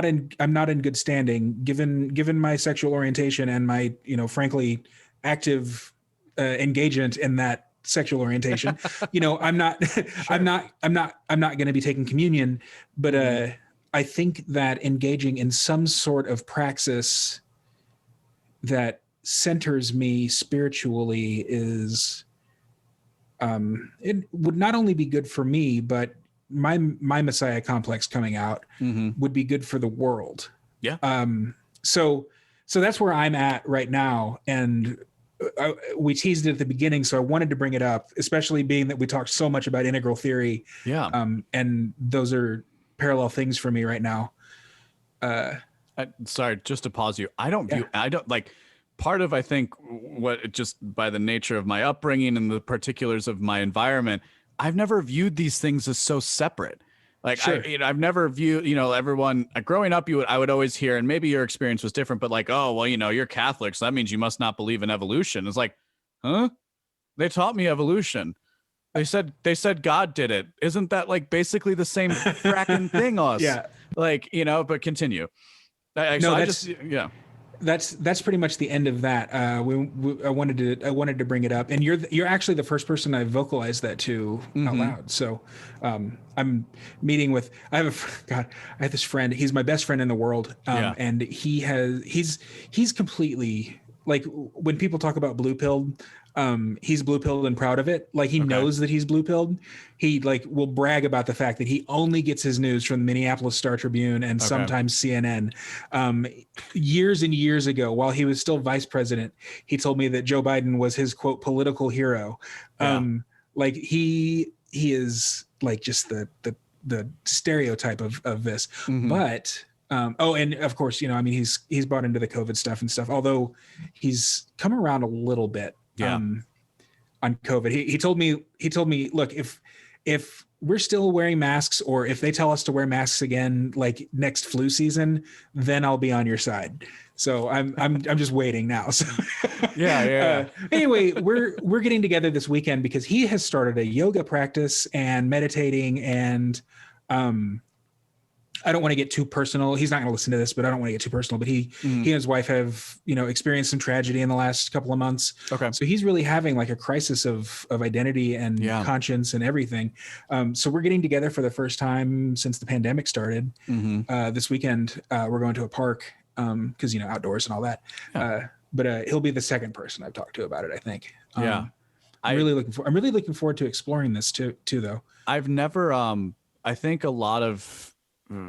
in good standing, given my sexual orientation and my, frankly, active engagement in that sexual orientation, I'm not, sure. I'm not going to be taking communion, but I think that engaging in some sort of praxis that centers me spiritually is, it would not only be good for me, but my Messiah complex coming out would be good for the world. Yeah. So that's where I'm at right now. And we teased it at the beginning, so I wanted to bring it up, especially being that we talked so much about integral theory. Yeah. And those are parallel things for me right now. Sorry, just to pause you. I don't like part of, I think, what just by the nature of my upbringing and the particulars of my environment, I've never viewed these things as so separate. Like, sure. I've never viewed, everyone growing up, I would always hear, and maybe your experience was different, but like, oh, well, you're Catholic, so that means you must not believe in evolution. It's like, huh? They taught me evolution. They said God did it. Isn't that like basically the same fracking thing, us? Yeah. Like, but continue. That's pretty much the end of that. I wanted to bring it up, and you're actually the first person I vocalized that to out loud. So I'm meeting with I have this friend. He's my best friend in the world, and he's completely, like, when people talk about blue pilled, he's blue pilled and proud of it. Like, he knows that he's blue pilled. He will brag about the fact that he only gets his news from the Minneapolis Star Tribune and sometimes CNN. Years and years ago, while he was still vice president, he told me that Joe Biden was his, quote, political hero. Like, he is like just the stereotype of this. But and of course, he's bought into the COVID stuff and stuff, although he's come around a little bit. On COVID. He told me, look, if we're still wearing masks, or if they tell us to wear masks again, like next flu season, then I'll be on your side. So I'm just waiting now. So anyway, we're getting together this weekend because he has started a yoga practice and meditating, and I don't want to get too personal. He's not going to listen to this, but I don't want to get too personal. But he and his wife have, experienced some tragedy in the last couple of months. Okay. So he's really having like a crisis of identity and conscience and everything. So we're getting together for the first time since the pandemic started. This weekend, we're going to a park because, outdoors and all that. But he'll be the second person I've talked to about it, I think. I'm really looking forward to exploring this too, though. I've never, I think a lot of,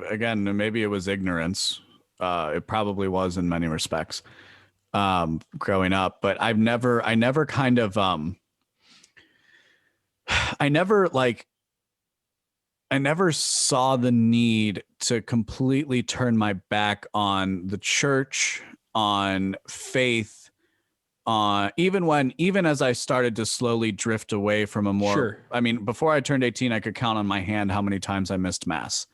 again, maybe it was ignorance. It probably was in many respects, growing up, but I never saw the need to completely turn my back on the church, on faith, even as I started to slowly drift away from a more, before I turned 18, I could count on my hand how many times I missed mass.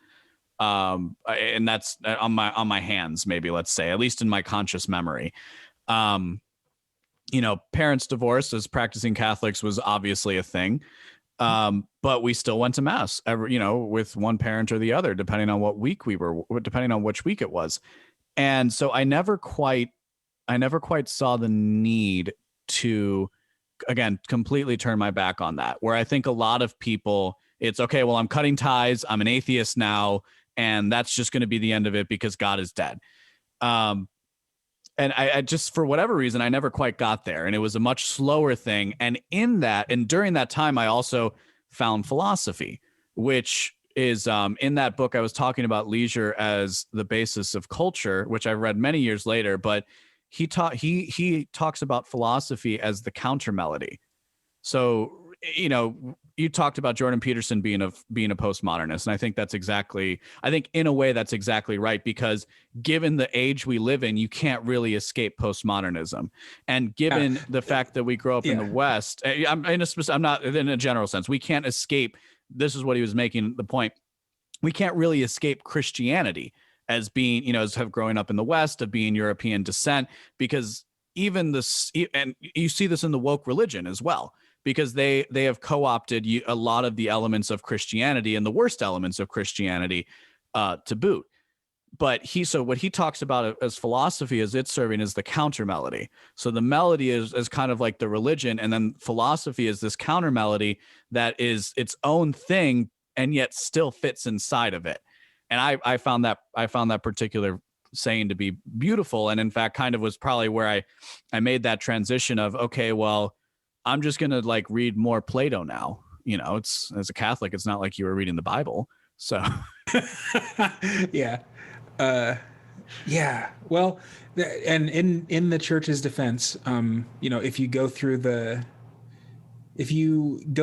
And that's on my hands, maybe, let's say, at least in my conscious memory. Parents divorced as practicing Catholics was obviously a thing. But we still went to mass with one parent or the other, depending on which week it was. And so I never quite saw the need to, again, completely turn my back on that, where I think a lot of people, it's okay, well, I'm cutting ties, I'm an atheist now, and that's just going to be the end of it because God is dead. And I just, for whatever reason, I never quite got there. And it was a much slower thing. And during that time, I also found philosophy, which is in that book, I was talking about leisure as the basis of culture, which I read many years later, but he talks about philosophy as the counter melody. So, you talked about Jordan Peterson being a postmodernist. And I think in a way that's exactly right, because given the age we live in, you can't really escape postmodernism. And given the fact that we grow up in the West, I'm not in a general sense, we can't escape. This is what he was making the point. We can't really escape Christianity as being, you know, as have growing up in the West, of being European descent, because even this, and you see this in the woke religion as well, because they have co-opted a lot of the elements of Christianity and the worst elements of Christianity to boot. But so what he talks about as philosophy is it's serving as the counter melody. So the melody is kind of like the religion, and then philosophy is this counter melody that is its own thing and yet still fits inside of it. And I found that particular saying to be beautiful, and in fact kind of was probably where I made that transition of, okay, well, I'm just gonna like read more Plato now. You know, it's, as a Catholic, it's not like you were reading the Bible. So yeah. Yeah. Well, and in the church's defense, you know, if you go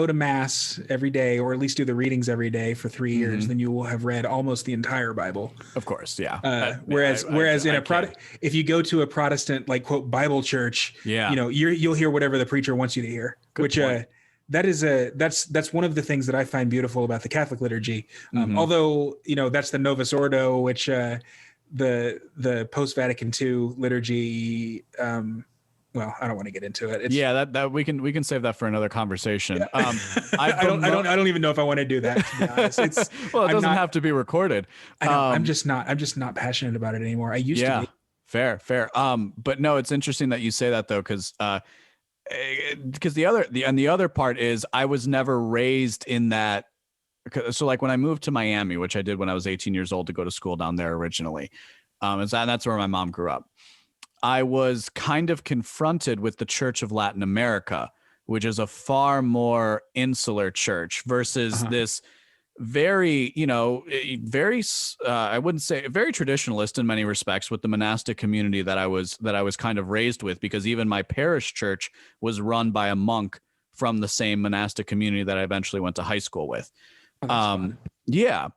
to mass every day, or at least do the readings every day for 3 years, then you will have read almost the entire Bible. Of course. Yeah. Whereas if you go to a Protestant, like, quote, Bible church, you know, you'll hear whatever the preacher wants you to hear. Good point. That's one of the things that I find beautiful about the Catholic liturgy. Although, you know, that's the Novus Ordo, which the post-Vatican II liturgy, well, I don't want to get into it. That we can save that for another conversation. I don't even know if I want to do that, to be honest. Well, it doesn't have to be recorded. I'm just not passionate about it anymore. I used to be. Fair. But no, it's interesting that you say that, though, because the other part is I was never raised in that. So like when I moved to Miami, which I did when I was 18 years old to go to school down there originally, and that's where my mom grew up. I was kind of confronted with the Church of Latin America, which is a far more insular church versus this very, you know, very, I wouldn't say very traditionalist in many respects, with the monastic community that I was kind of raised with, because even my parish church was run by a monk from the same monastic community that I eventually went to high school with. Yeah.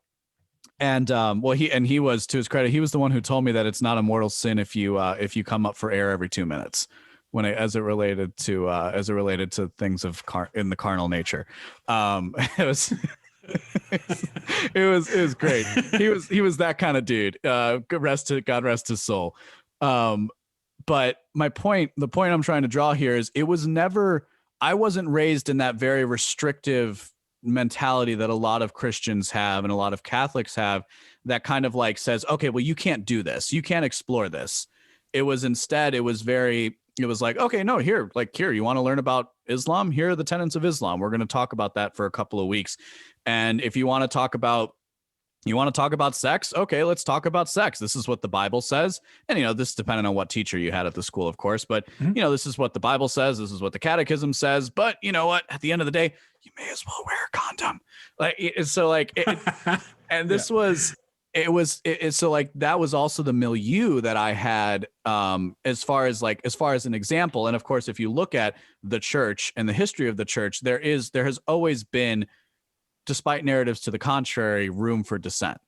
And well, he was, to his credit, he was the one who told me that it's not a mortal sin if you come up for air every 2 minutes, as it related to things of in the carnal nature. It was it was great. He was that kind of dude. God rest his soul. But the point I'm trying to draw here is I wasn't raised in that very restrictive mentality that a lot of Christians have and a lot of Catholics have, that kind of like says, okay, well, you can't do this, you can't explore this. It was like, okay, no, here, you want to learn about Islam? Here are the tenets of Islam. We're going to talk about that for a couple of weeks. And if you want to talk about sex, okay, let's talk about sex. This is what the Bible says. And, you know, this is depending on what teacher you had at the school, of course, but you know, this is what the Bible says. This is what the catechism says. But you know what, at the end of the day, you may as well wear a condom. And this so like, that was also the milieu that I had, as far as an example. And of course, if you look at the church and the history of the church, there has always been, despite narratives to the contrary, room for dissent.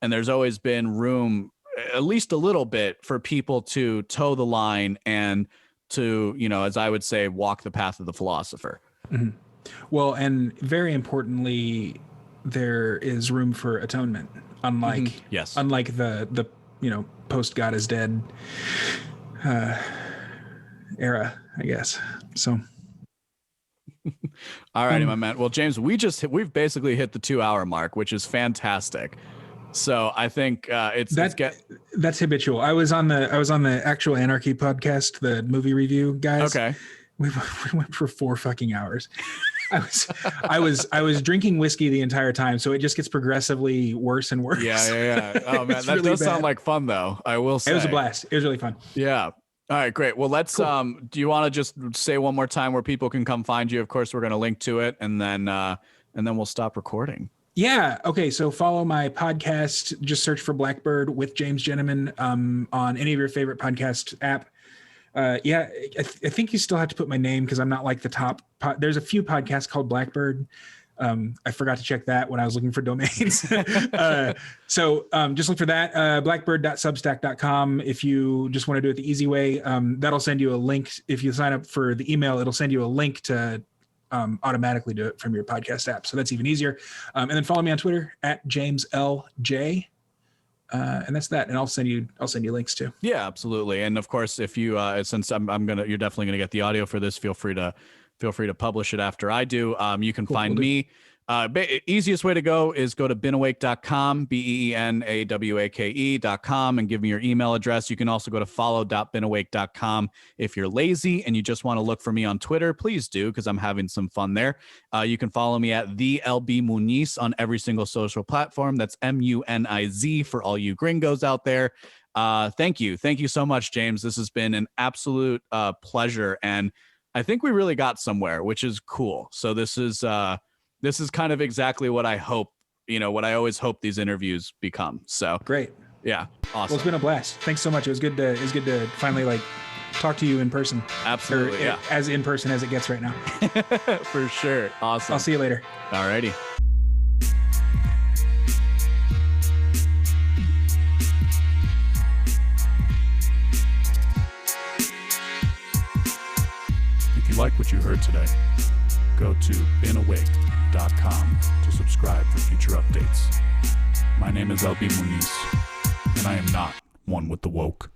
And there's always been room, at least a little bit, for people to toe the line and to, you know, as I would say, walk the path of the philosopher. Mm-hmm. Well, and very importantly, there is room for atonement, unlike the you know, post God is dead era, I guess. So all righty, my man. Well, James, we've basically hit the 2-hour mark, which is fantastic. So I think that's habitual. I was on the Actual Anarchy podcast, the movie review guys. Okay. We went for 4 fucking hours. I was drinking whiskey the entire time, so it just gets progressively worse and worse. Yeah. Oh man, that really does sound like fun though. I will say. It was a blast. It was really fun. Yeah. All right, great. Well, let's, cool. Do you want to just say one more time where people can come find you? Of course, we're going to link to it, and then we'll stop recording. Yeah. Okay. So follow my podcast. Just search for Blackbird with James Gentleman on any of your favorite podcast app. I think you still have to put my name because I'm not like the top. There's a few podcasts called Blackbird. I forgot to check that when I was looking for domains. So just look for that, blackbird.substack.com. If you just want to do it the easy way, that'll send you a link. If you sign up for the email, it'll send you a link to automatically do it from your podcast app. So that's even easier. And then follow me on Twitter @JamesLJ. And that's that. And I'll send you links too. Yeah, absolutely. And of course, if you since you're definitely gonna get the audio for this, feel free to publish it after I do. You can find me. Easiest way to go is go to benawake.com, BENAWAKE.com, and give me your email address. You can also go to follow.benawake.com. If you're lazy and you just want to look for me on Twitter, please do, because I'm having some fun there. You can follow me at the LB Muniz on every single social platform. That's MUNIZ for all you gringos out there. Thank you so much, James. This has been an absolute pleasure, and I think we really got somewhere, which is cool. So this is kind of exactly what I hope, what I always hope these interviews become. So great. Yeah. Awesome. Well, it's been a blast. Thanks so much. It was good to finally talk to you in person. Absolutely. Yeah. As in person as it gets right now. For sure. Awesome. I'll see you later. Alrighty. If you like what you heard today, go to benawake.com to subscribe for future updates. My name is LB Muniz, and I am not one with the woke.